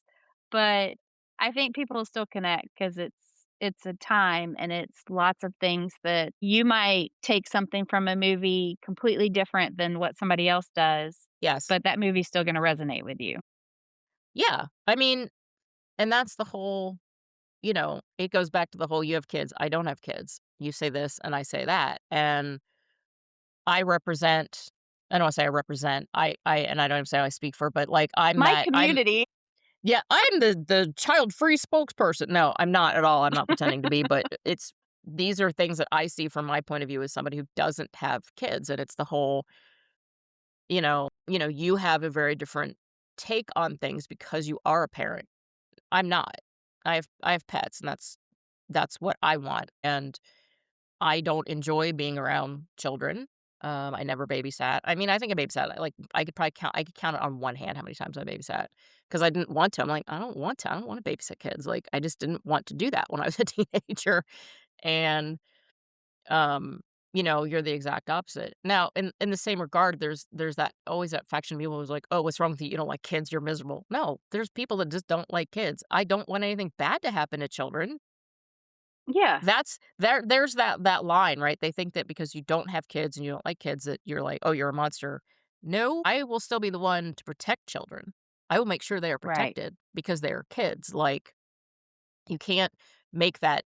But I think people will still connect because it's a time and it's lots of things that you might take something from a movie completely different than what somebody else does, Yes. but that movie's still gonna resonate with you. Yeah. I mean, and that's the whole it goes back to the whole, "You have kids, I don't have kids. You say this and I say that." And I represent I don't wanna say I represent, I don't even say I speak for, but, like, My community. I'm the child-free spokesperson. No, I'm not at all, I'm not pretending to be, but these are things that I see from my point of view as somebody who doesn't have kids, and it's the whole, you have a very different take on things because you are a parent. I'm not. I have pets, and that's what I want, and I don't enjoy being around children. I never babysat. I mean, I think I babysat, I could count it on one hand how many times I babysat because I didn't want to. I'm like, "I don't want to. I don't wanna babysit kids." Like, I just didn't want to do that when I was a teenager, and, um, you're the exact opposite. Now, in the same regard, there's that always that faction of people who's like, "Oh, what's wrong with you? You don't like kids, you're miserable." No, there's people that just don't like kids. I don't want anything bad to happen to children. Yeah, There's that line, right? They think that because you don't have kids and you don't like kids that you're like, "Oh, you're a monster." No, I will still be the one to protect children. I will make sure they are right. protected because they are kids. Like, you can't make that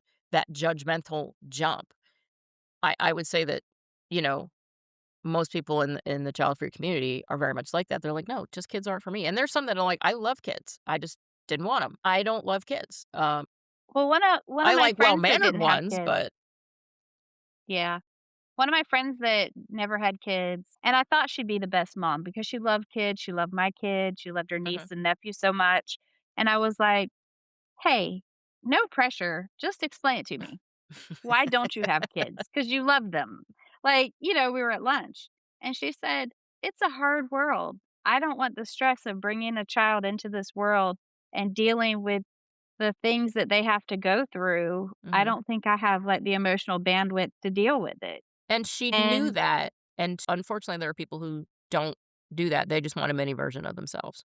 judgmental jump. I would say that, you know, most people in the child-free community are very much like that. They're like, "No, just kids aren't for me." And there's some that are like, "I love kids. I just didn't want them. I don't love kids. Well, one of I my like friends that well-mannered didn't have ones, kids but" yeah. One of my friends that never had kids, and I thought she'd be the best mom because she loved kids, she loved my kids, she loved her niece Mhm. and nephew so much, and I was like, "Hey, no pressure, just explain it to me. Why don't you have kids? Because you love them." Like, we were at lunch, and she said, "It's a hard world. I don't want the stress of bringing a child into this world and dealing with the things that they have to go through. I Mhm. don't think I have, like, the emotional bandwidth to deal with it." And she knew And that, and unfortunately, there are people who don't do that, they just want a mini version of themselves.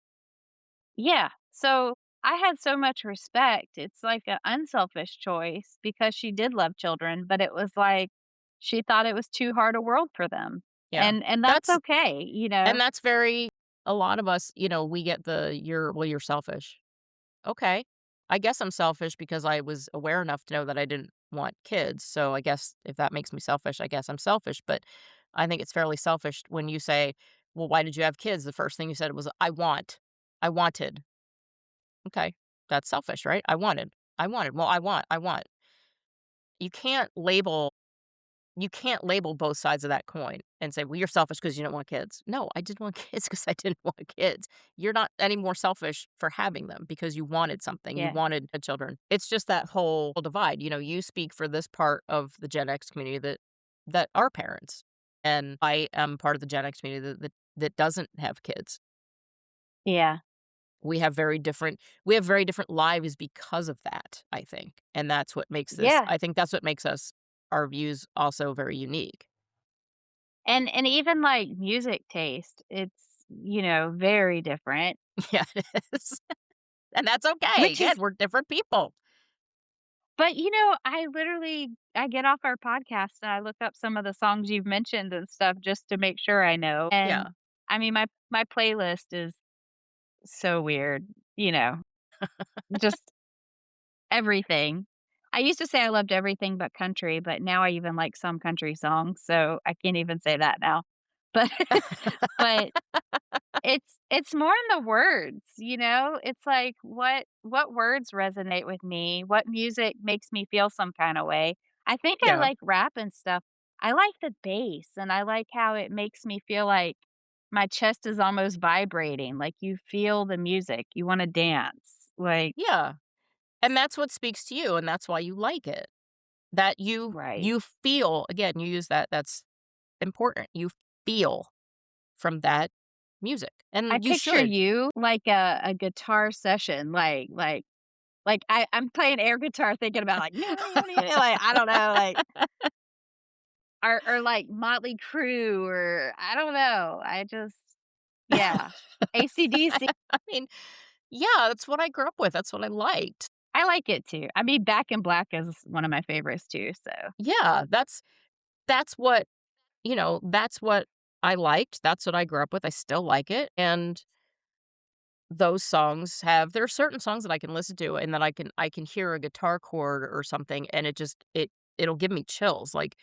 yeah, so I had so much respect. It's like an unselfish choice because she did love children, but it was like she thought it was too hard a world for them. Yeah. And that's That's okay. and that's very a lot of us, we get the "You're selfish." okay, I guess I'm selfish because I was aware enough to know that I didn't want kids. So I guess if that makes me selfish, I guess I'm selfish. But I think it's fairly selfish when you say, well, why did you have kids? The first thing you said was, I want. I wanted. Okay. That's selfish, right? I wanted. I wanted. Well, I want. You can't label you can't label both sides of that coin and say, "Well, you're selfish because you don't want kids." No, I didn't want kids because I didn't want kids. You're not any more selfish for having them because you wanted something. You Yeah. wanted a children. It's just that whole divide. You speak for this part of the Gen X community that are parents, and I am part of the Gen X community that doesn't have kids. Yeah. We have very different lives because of that, I think, and that's what makes this Yeah. I think that's what makes us our views also very unique. And even, like, music taste, it's, very different, Yeah, it is. And that's okay. which is Again, we're different people. but, I get off our podcast and I look up some of the songs you've mentioned and stuff just to make sure I know, and, Yeah. I mean, my playlist is so weird, you know, just everything. I used to say I loved everything but country, but now I even like some country songs, so I can't even say that now. But but it's more in the words, you know? It's like, what words resonate with me? What music makes me feel some kinda way? I think I Yeah. like rap and stuff. I like the bass, and I like how it makes me feel like my chest is almost vibrating, like, you feel the music, you wanna dance, like Yeah. And that's what speaks to you, and that's why you like it. That right. you feel again, you use that's important. You feel from that music, I and you picture should. you like a guitar session, I'm playing air guitar thinking about, like, like, I don't know, like or like Motley Crue or I don't know. I just yeah. AC/DC, I mean, yeah, that's what I grew up with, that's what I liked. I like it too. I mean, Back in Black is one of my favorites too, so Yeah, that's what that's what I liked, that's what I grew up with, I still like it, and those songs have there are certain songs that I can listen to and that I can hear a guitar chord or something, and it'll give me chills, like,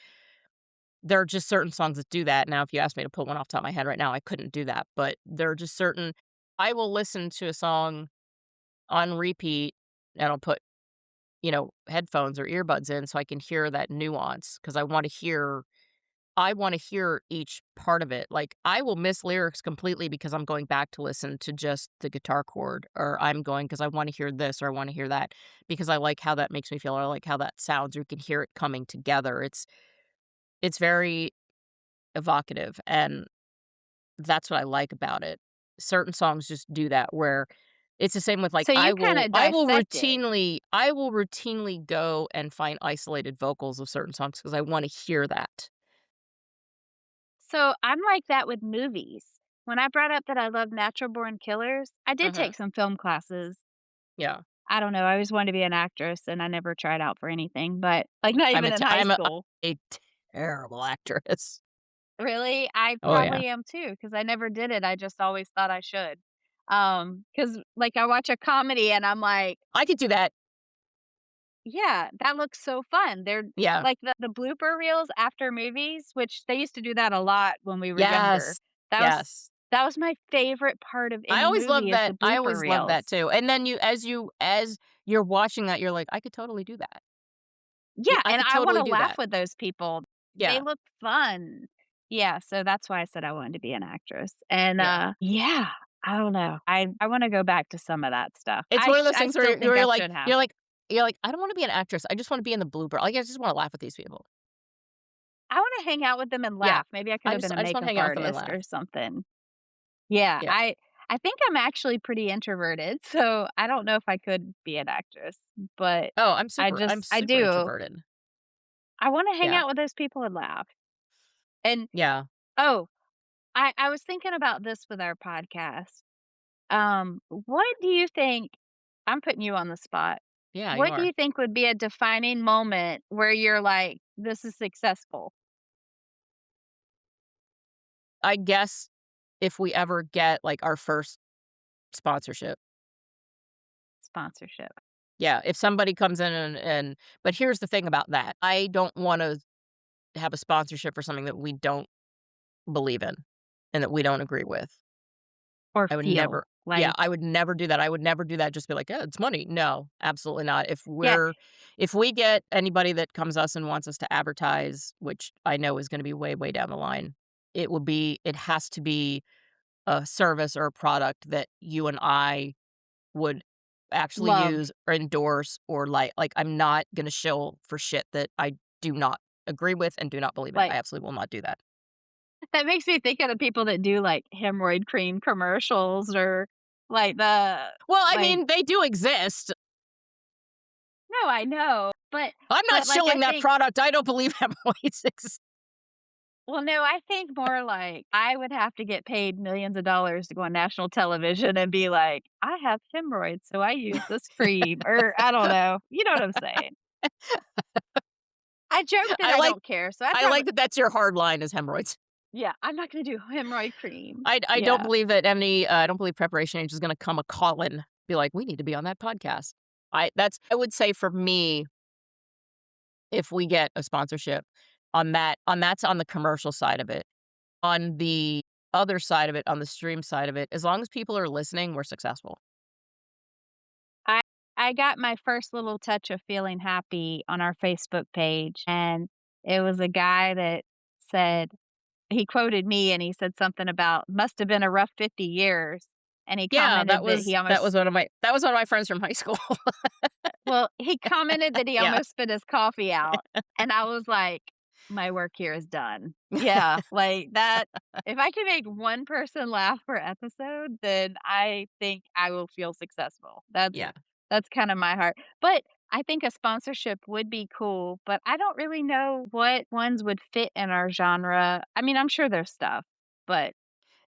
there are just certain songs that do that. Now, if you asked me to pull one off the top of my head right now, I couldn't do that, but there are just certain I will listen to a song on repeat, and I'll put, headphones or earbuds in so I can hear that nuance because I wanna hear each part of it, like, I will miss lyrics completely because I'm going back to listen to just the guitar chord, or I'm going because I wanna hear this or I wanna hear that because I like how that makes me feel or I like how that sounds, or you can hear it coming together, it's very evocative, and that's what I like about it. Certain songs just do that where it's the same with, like, so you kinda dissect it. I will routinely go and find isolated vocals of certain songs because I wanna hear that. So I'm like that with movies. When I brought up that I love Natural Born Killers, I did Mhm. take some film classes. Yeah. I don't know, I always wanted to be an actress, and I never tried out for anything, but, like, not even in high I'm school. a terrible actress. Really? I Oh, yeah. probably am too, because I never did it, I just always thought I should. Because like, I watch a comedy and I'm like, I could do that. "Yeah, that looks so fun." They're Yeah. like, the blooper reels after movies, which they used to do that a lot when we were younger. Yes. That was Yes. that was my favorite part of any movie is the I blooper always loved that reels. too, and then as you're watching that, you're like, "I could totally do that. Yeah, Yeah, I and could I totally wanna do laugh that." with those people. They Yeah. look fun. Yeah, so that's why I said I wanted to be an actress, and, Yeah. yeah, I don't know. I wanna go back to some of that stuff. It's one of those I things where still think I you're like should have. you're like "I don't wanna be an actress, I just wanna be in the blooper like, I just wanna laugh with these people." I wanna hang out with them and Yeah. laugh. Maybe I could have been a I just wanna makeup hang out with them and artist laugh. or something. Yeah, Yeah. I think I'm actually pretty introverted, so I don't know if I could be an actress, but Oh, I'm I super do. introverted. I wanna hang Yeah. out with those people and laugh. And Yeah. oh, I was thinking about this with our podcast. What do you think I'm putting you on the spot. Yeah, you What do are. you think would be a defining moment where you're like, "This is successful"? I guess if we ever get, like, our first sponsorship. sponsorship. Yeah, if somebody comes in and but here's the thing about that. I don't wanna have a sponsorship for something that we don't believe in and that we don't agree with. Or I would feel never yeah, like I would never do that. I would never do that just be like, "Yeah, it's money." No, absolutely not. yeah, If we get anybody that comes us and wants us to advertise, which I know is gonna be way, way down the line, it has to be a service or a product that you and I would actually love, use or endorse or like, I'm not gonna shill for shit that I do not agree with and do not believe in. I like absolutely will not do that. that makes me think of the people that do, like, hemorrhoid cream commercials or, like, Well, I like mean, they do exist. no, I know, I'm not like, I shilling that think product. I don't believe hemorrhoids exist. well, no, I think more like I would have to get paid millions of dollars to go on national television and be like, "I have hemorrhoids, so I use this cream," or I don't know. You know what I'm saying? I joke that I I like don't care, so I I probably like that that's your hard line is hemorrhoids. yeah, I'm not gonna do hemorrhoid cream. I don't Yeah. believe that I don't believe Preparation Age is gonna come a calling, be like, "We need to be on that podcast." I would say for me, if we get a sponsorship that's on the commercial side of it. On the other side of it, on the stream side of it, as long as people are listening, we're successful. I I got my first little touch of feeling happy on our Facebook page, and it was a guy that said he quoted me, and he said something about, "Must have been a rough 50 years," and he Yeah, commented that he almost that was one of my friends from high school. well, he commented that he Yeah. almost spit his coffee out, and I was like, "My work here is done." Yeah, like, that if I can make one person laugh per episode, then I think I will feel successful. Yeah. That's kinda my heart, but I think a sponsorship would be cool, but I don't really know what ones would fit in our genre. I mean, I'm sure there's stuff, but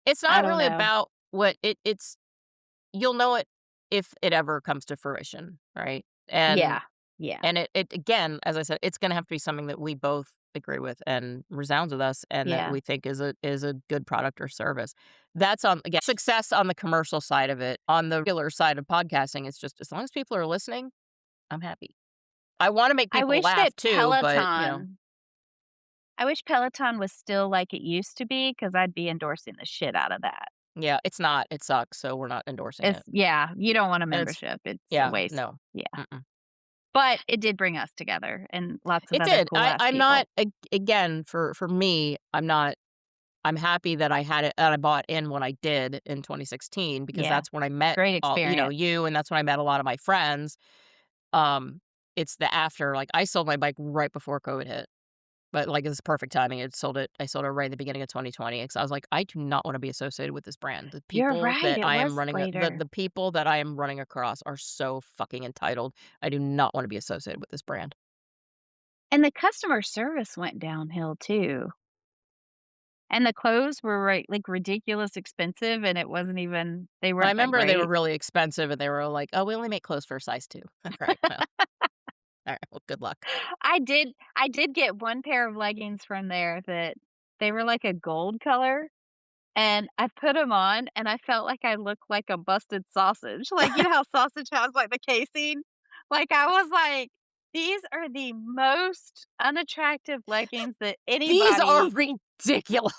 It's I not don't really know. about what it's you'll know it if it ever comes to fruition, right? Yeah, yeah, It again, as I said, it's gonna have to be something that we both agree with and resounds with us and that yeah. we think is a good product or service. That's on again, success on the commercial side of it. On the regular side of podcasting, it's just as long as people are listening, I'm happy. I wanna make I people wish laugh that too, but, I wish Peloton was still like it used to be, because 'cause I'd be endorsing the shit out of that. yeah, it's not. It sucks, so we're not endorsing It's it. yeah, you don't want a And it's membership, it's a yeah, waste. no. Yeah, Mm-mm. but it did bring us together and lots of It other did. cool ass I'm not people. again, for me, I'm happy that I had it and I bought in when I did in 2016 because Yeah, that's when I met great all experience. you, and that's when I met a lot of my friends. Um, it's the after, like, I sold my bike right before COVID hit, but, like, it's perfect timing. I sold it right at the beginning of 2020 because I was like, "I do not wanna be associated with this brand." You're right, it was later. The people that I am running across are so fucking entitled. I do not wanna be associated with this brand. And the customer service went downhill too, and the clothes were, right like, ridiculous expensive, and it wasn't even they I weren't that remember they were great. really expensive, and they were like, "Oh, we only make clothes for a size 2." Alright, well alright, well, good luck. I did get one pair of leggings from there that they were like a gold color, and I put them on, and I felt like I looked like a busted sausage. Like, you know how sausage has, like, the casing? Like, I was like, "These are the most unattractive leggings that These are anybody." ridiculous.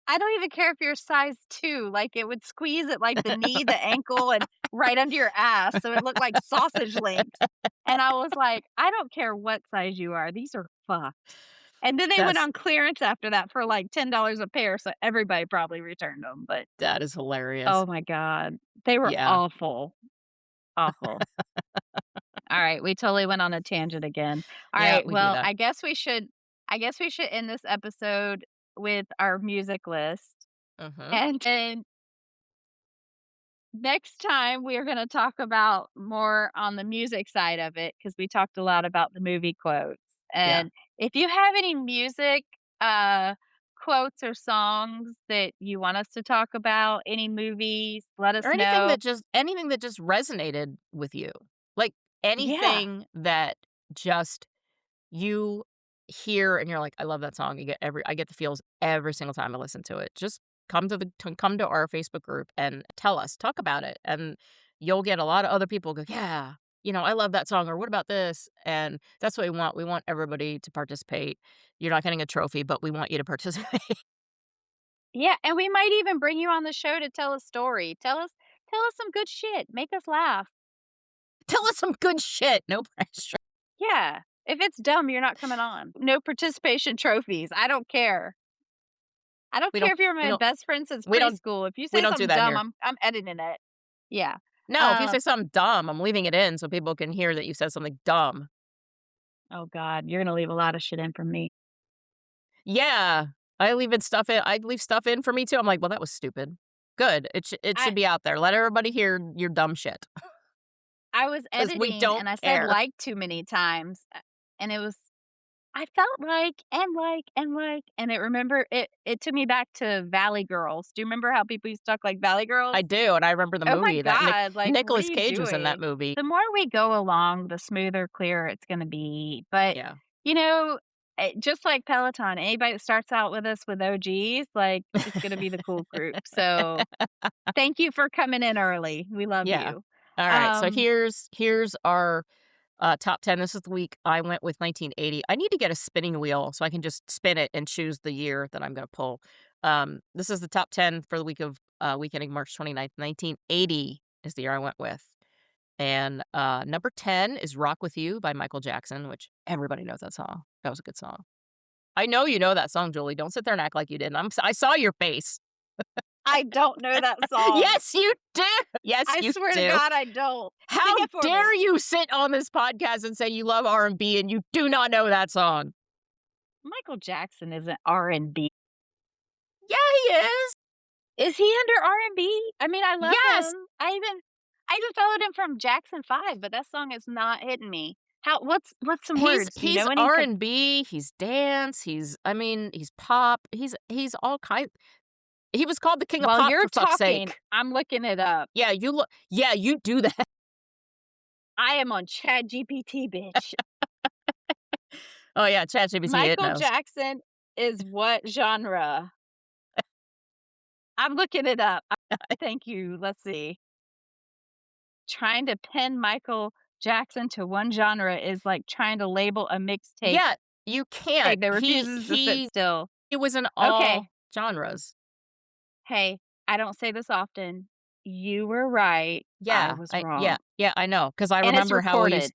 I don't even care if you're size 2, like, it would squeeze at, like, the knee, the ankle, and right under your ass, so it looked like sausage links, and I was like, "I don't care what size you are, these are fucked." And then they went That's on clearance after that for, like, $10 a pair, so everybody probably returned them. But, that is hilarious. oh my god, they were Yeah. awful, awful. Alright, we totally went on a tangent again. Yeah, Alright, we do well, that. I guess we should end this episode with our music list, Mhm. and then next time, we are gonna talk about more on the music side of it because we talked a lot about the movie quotes, Yeah. and if you have any music, uh, quotes or songs that you want us to talk about, any movies, let Or us know. anything that just resonated with you. Like, Yeah, anything that just you hear and you're like, "I love that song." I get the feels every single time I listen to it. Just come to our Facebook group and tell us, talk about it, and you'll get a lot of other people go, "Yeah, I love that song," or "What about this?" And that's what we want. We want everybody to participate. You're not getting a trophy, but we want you to participate. Yeah, and we might even bring you on the show to tell a story. Tell us some good shit. Make us laugh. Tell us some good shit. No pressure. Yeah. If it's dumb, you're not coming on. No participation trophies. I don't care. I don't We care don't if you're we my don't best friend since we don't preschool. If you we say don't do something that dumb, here. I'm editing it. Yeah. No, if you Um, say something dumb, I'm leaving it in so people can hear that you said something dumb. oh God, you're gonna leave a lot of shit in from me. Yeah, I leave stuff in for me too. I'm like, "Well, that was stupid." Good. It I should be out there. Let everybody hear your dumb shit I was because we editing don't and I said care. like too many times, and it was I felt and it took me back to Valley Girls. Do you remember how people used to talk like Valley I Girls? do, and I remember the Oh my movie that god, like, what are Nicolas you Cage was in that doing? movie. The more we go along, the smoother, clearer it's gonna be, but, Yeah. you know, just like Peloton, anybody that starts out with us with OGs, like, it's gonna be the cool group, so thank you for coming in early. We love Yeah. you. Alright, so Um, here's our, top 10. This is the week I went with 1980. I need to get a spinning wheel so I can just spin it and choose the year that I'm gonna pull. This is the top 10 for the week ending March 29th. 1980 is the year I went with. And, number 10 is "Rock With You" by Michael Jackson, which everybody knows that song. That was a good song. I know you know that song, Julie. Don't sit there and act like you didn't. I saw your face. I don't know that song. Yes, you do. Yes, I you swear to do. God, I don't. Sing How it for dare me. you sit on this podcast and say you love R&B and you do not know that song? Michael Jackson isn't R&B. Yeah, he is. Is he under R&B? I mean, I love Yes, him. I even followed him from Jackson 5, but that song is not hitting me. How what's some he's words? Do you he's know any? 'Cause R&B, he's dance, he's pop, he's all kind. He was called the king of while pop you're for fuck's talking, sake. I'm looking it up. Yeah, you do that. I am on ChatGPT, bitch. Oh yeah, ChatGPT, it Michael knows. Jackson is what genre? I'm looking it up. Thank you. Let's see. Trying to pin Michael Jackson to one genre is like trying to label a mixtape Yeah, you can't. tape that He refuses to sit he still. he was in Okay. all genres. Hey, I don't say this often. You were right. I was wrong. Yeah, I know, 'cause And it's recorded.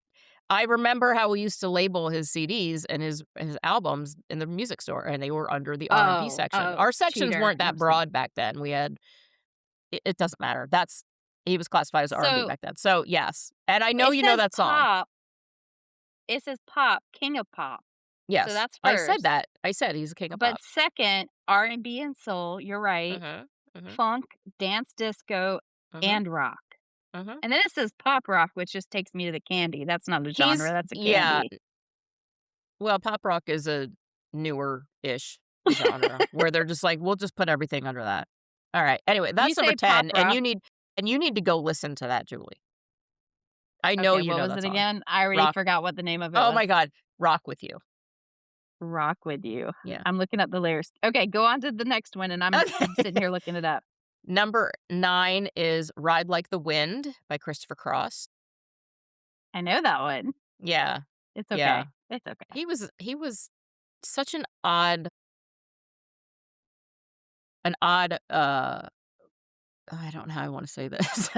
I remember how we used to label his CDs and his albums in the music store, and they were under the R&B Oh, section. oh, Our sections cheater. weren't No, that I'm just kidding. broad back then. It doesn't matter. He was classified as R&B So back then. So, yes, and I know it you know says that song. pop. It says pop, king of pop. So Yes, that's I said first. that. I said he's a king of But pop. second, R&B and soul, you're right. Mhm, mhm, Funk, dance disco, mhm, and rock. mhm. And then it says pop rock, which just takes me to the candy. That's not a genre, He's that's a yeah, candy. well, pop rock is a newer-ish genre where they're just like, "We'll just put everything under that." Alright, anyway, You that's number say pop 10, rock. and you need to go listen to that, Julie. I know Okay, you what know was that it song. again? I already Rock forgot what the name of it Oh was. my god, "Rock With You." Rock with you. Yeah. I'm looking up the lyrics. Okay, go on to the next one, and I'm Okay. sitting here looking it up. Number 9 is "Ride Like the Wind" by Christopher Cross. I know that one. Yeah, It's yeah. okay. It's okay. He was such an odd, I don't know how I wanna say this.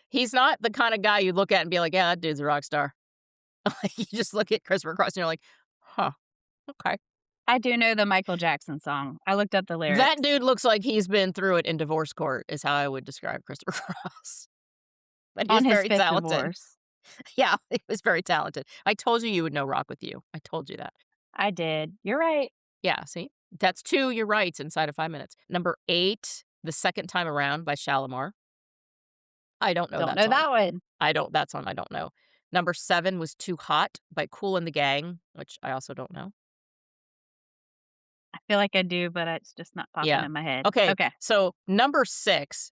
He's not the kinda guy you look at and be like, "Yeah, that dude's a rock star." Like, you just look at Christopher Cross and you're like, "Huh, okay." I do know the Michael Jackson song. I looked up the That lyrics. dude looks like he's been through it in divorce court is how I would describe Christopher Cross. But he was On his very 5th talented. divorce. Yeah, he was very talented. I told you would know Rock With You. I told you that. I did. You're right. Yeah, see? That's 2 you're rights inside of 5 minutes. Number 8, "The Second Time Around" by Shalimar. I don't know Don't that know song. that one. That song I don't know. Number 7 was "Too Hot" by Kool and the Gang, which I also don't know. I feel like I do, but it's just not popping Yeah. in my head. Okay, Okay. so number 6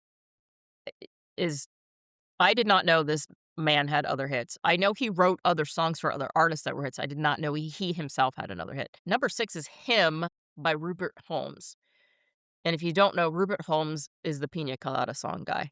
is I did not know this man had other hits. I know he wrote other songs for other artists that were hits. I did not know he himself had another hit. Number 6 is "Him" by Rupert Holmes, and if you don't know, Rupert Holmes is the Piña Colada song guy.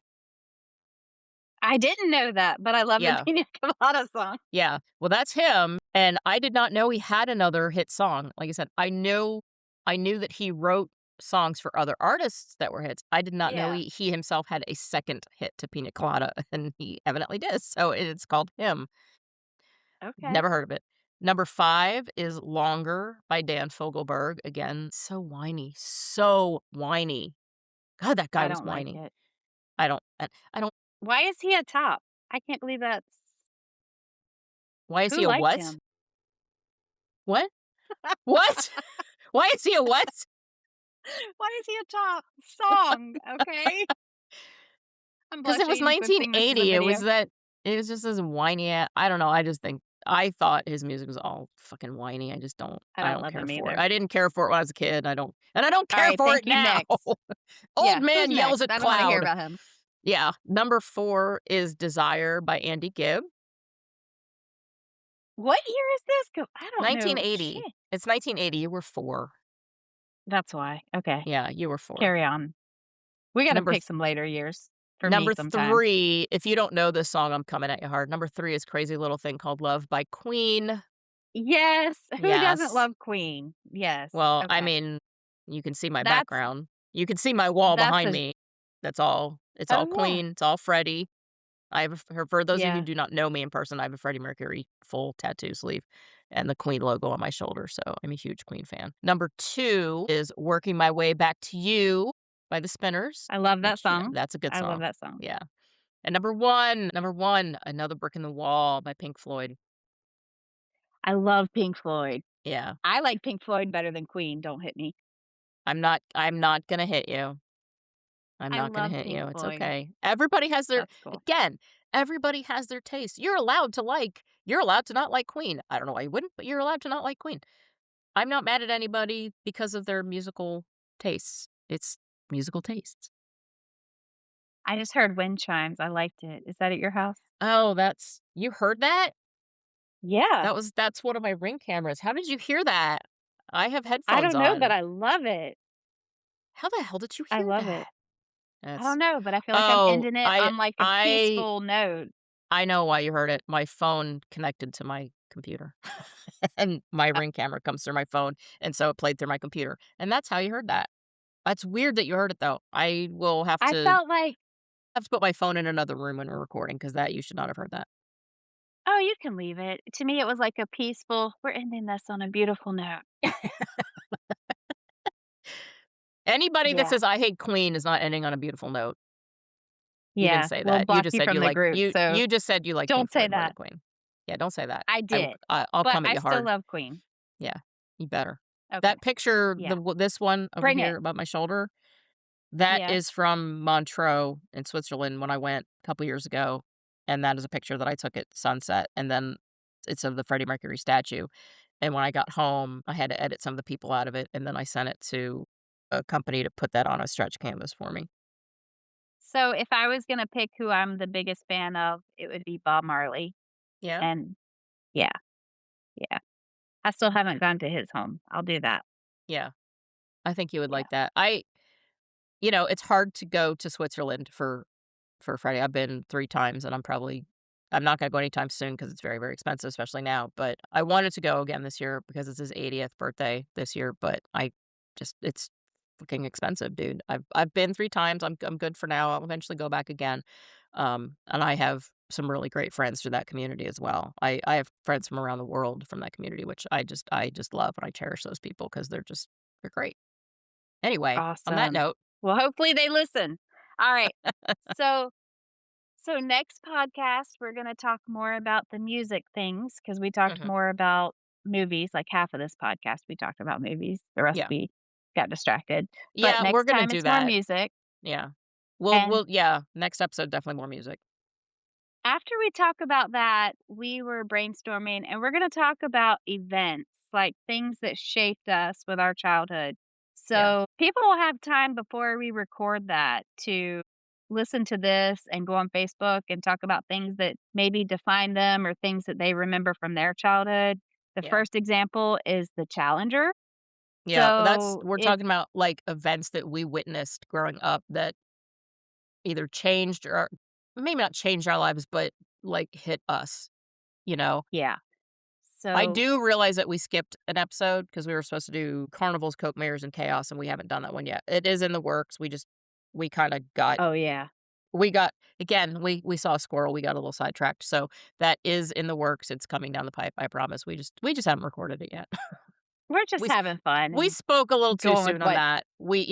I didn't know that, but I love the Yeah. Pina Colada song. Yeah. Well, that's him, and I did not know he had another hit song. Like I said, I knew that he wrote songs for other artists that were hits. I did not know Yeah. he himself had a second hit to Pina Colada, and he evidently does, so it's called Him. Okay. Never heard of it. Number 5 is Longer by Dan Fogelberg. Again, so whiny, so whiny. God, that guy I was don't like whiny. it. I don't Why is he a top? I can't believe that's why is who he a liked what? him? What? What? Why is he a what? Why is he a top song? Okay. I'm 'Cause it was blushing. Good thing this is a 1980, video. it was just this whiny I don't know, I just think I thought his music was all fucking whiny, I I don't don't love care him for it. either. I didn't care for it when I was a kid, I don't All care right, for thank it you. now. Next. Old Yeah, who's man yells next? at I don't wanna hear cloud. about him. Yeah, number 4 is Desire by Andy Gibb, What year is this? 'Cause I don't know 1980. shit. It's 1980, you were 4. That's why. Okay, Yeah, you were 4. carry on. We gotta Number pick th some later years for me Number sometime. 3, if you don't know this song, I'm coming at you hard. Number 3 is Crazy Little Thing Called Love by Queen. Yes, who doesn't Yes. love Queen? Yes, Well, I okay. mean, you can see my That's background. You can see my wall that's behind a me. That's all. It's all oh, yeah. Queen, it's all Freddie. I have a for those of you who Yeah, do not know me in person, I have a Freddie Mercury full tattoo sleeve and the Queen logo on my shoulder, so I'm a huge Queen fan. Number 2 is Working My Way Back to You by The Spinners, I love that which, yeah, song. that's a good I love song. that song. Yeah. And number 1, Another Brick in the Wall by Pink Floyd. I love Pink Floyd. Yeah. I like Pink Floyd better than Queen, don't hit me. I'm not gonna hit you. I'm I not gonna love hit Pink you, it's Floyd. okay. Everybody has their That's cool. again, everybody has their taste. You're allowed to not like Queen. I don't know why you wouldn't, but you're allowed to not like Queen. I'm not mad at anybody because of their musical tastes. It's musical tastes. I just heard wind chimes, I liked it. Is that at your house? Oh, that's you heard that? Yeah. That's one of my Ring cameras. How did you hear that? I have I headphones don't know, but on. I love it. How the hell did you I hear love it. that? I That's don't know, but I feel like I'm oh, ending it on, like, a I peaceful note. I know why you heard it. My phone connected to my computer, and my Uh, Ring camera comes through my phone, and so it played through my computer, and that's how you heard that. That's weird that you heard it, though. I will I felt like, have to put my phone in another room when we're recording because that you should not have heard that. "Oh, you can leave it." To me, it was like a peaceful, "We're ending this on a beautiful note." Anybody that Yeah. says, "I hate Queen" is not ending on a beautiful note. You didn't Yeah. say We'll that. You block just you said from the group, so you just said you like Pink don't say Floyd more than that. Queen. Yeah, don't say that. I did, I'll but come at I you still hard. love Queen. Yeah, you better. Okay. That picture, Yeah. this one over Bring it. here above my shoulder, that Yeah. is from Montreux in Switzerland when I went a couple years ago, and that is a picture that I took at sunset, and then it's of the Freddie Mercury statue, and when I got home, I had to edit some of the people out of it, and then I sent it to a company to put that on a stretch canvas for me. So, if I was gonna pick who I'm the biggest fan of, it would be Bob Marley, Yeah? and yeah, yeah. I still haven't gone to his home. I'll do that. Yeah. I think you would Yeah. like that. It's hard to go to Switzerland for Freddie. I've been 3 times, and I'm not gonna go anytime soon because it's very, very expensive, especially now, but I wanted to go again this year because it's his 80th birthday this year, but I just it's fucking expensive, dude. I've been 3 times. I'm good for now. I'll eventually go back again. And I have some really great friends through that community as well. I have friends from around the world from that community, which I just love, and I cherish those people because they're great. Anyway, on that Awesome. note. Well, hopefully they listen. All right. So so next podcast, we're gonna talk more about the music things because we talked Mhm. more about movies, like half of this podcast we talked about movies, the rest Yeah. we got distracted. But Yeah, we're next gonna time do it's more that. music, Yeah. and Next episode, definitely more music. after we talk about that, we were brainstorming and we're going to talk about events, like things that shaped us with our childhood. Yeah, So people will have time before we record that to listen to this and go on Facebook and talk about things that maybe define them or things that they remember from their childhood. The yeah. first example is the Challenger. Yeah, that's So we're if talking about, like, events that we witnessed growing up that either changed or maybe not changed our lives, but, like, hit us, you know? Yeah. I So do realize that we skipped an episode because we were supposed to do Carnivals, Coke Mares, and Chaos, and we haven't done that one yet. It is in the works, we kinda got oh, yeah. we got again, we saw a squirrel, we got a little sidetracked, so that is in the works, it's coming down the pipe, I promise, we just haven't recorded it yet. We're just We s having fun we and spoke a little too going with soon on what that. Here's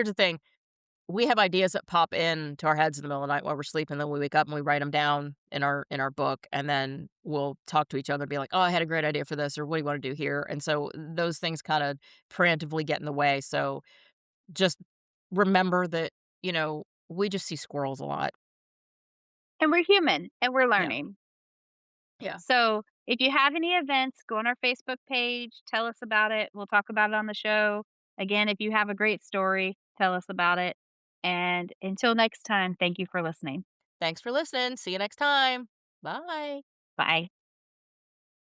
the thing, we have ideas that pop in to our heads in the middle of the night while we're sleeping, then we wake up and we write them down in our book, and then we'll talk to each other and be like, "Oh, I had a great idea for this," or, "What do you wanna do here?" And so those things kinda preemptively get in the way, so just remember that, we just see squirrels a lot. and we're human and we're Yeah. learning. Yeah. So, if you have any events, go on our Facebook page, tell us about it. We'll talk about it on the show. Again, if you have a great story, tell us about it. And until next time, thank you for listening. Thanks for listening. See you next time. Bye. Bye.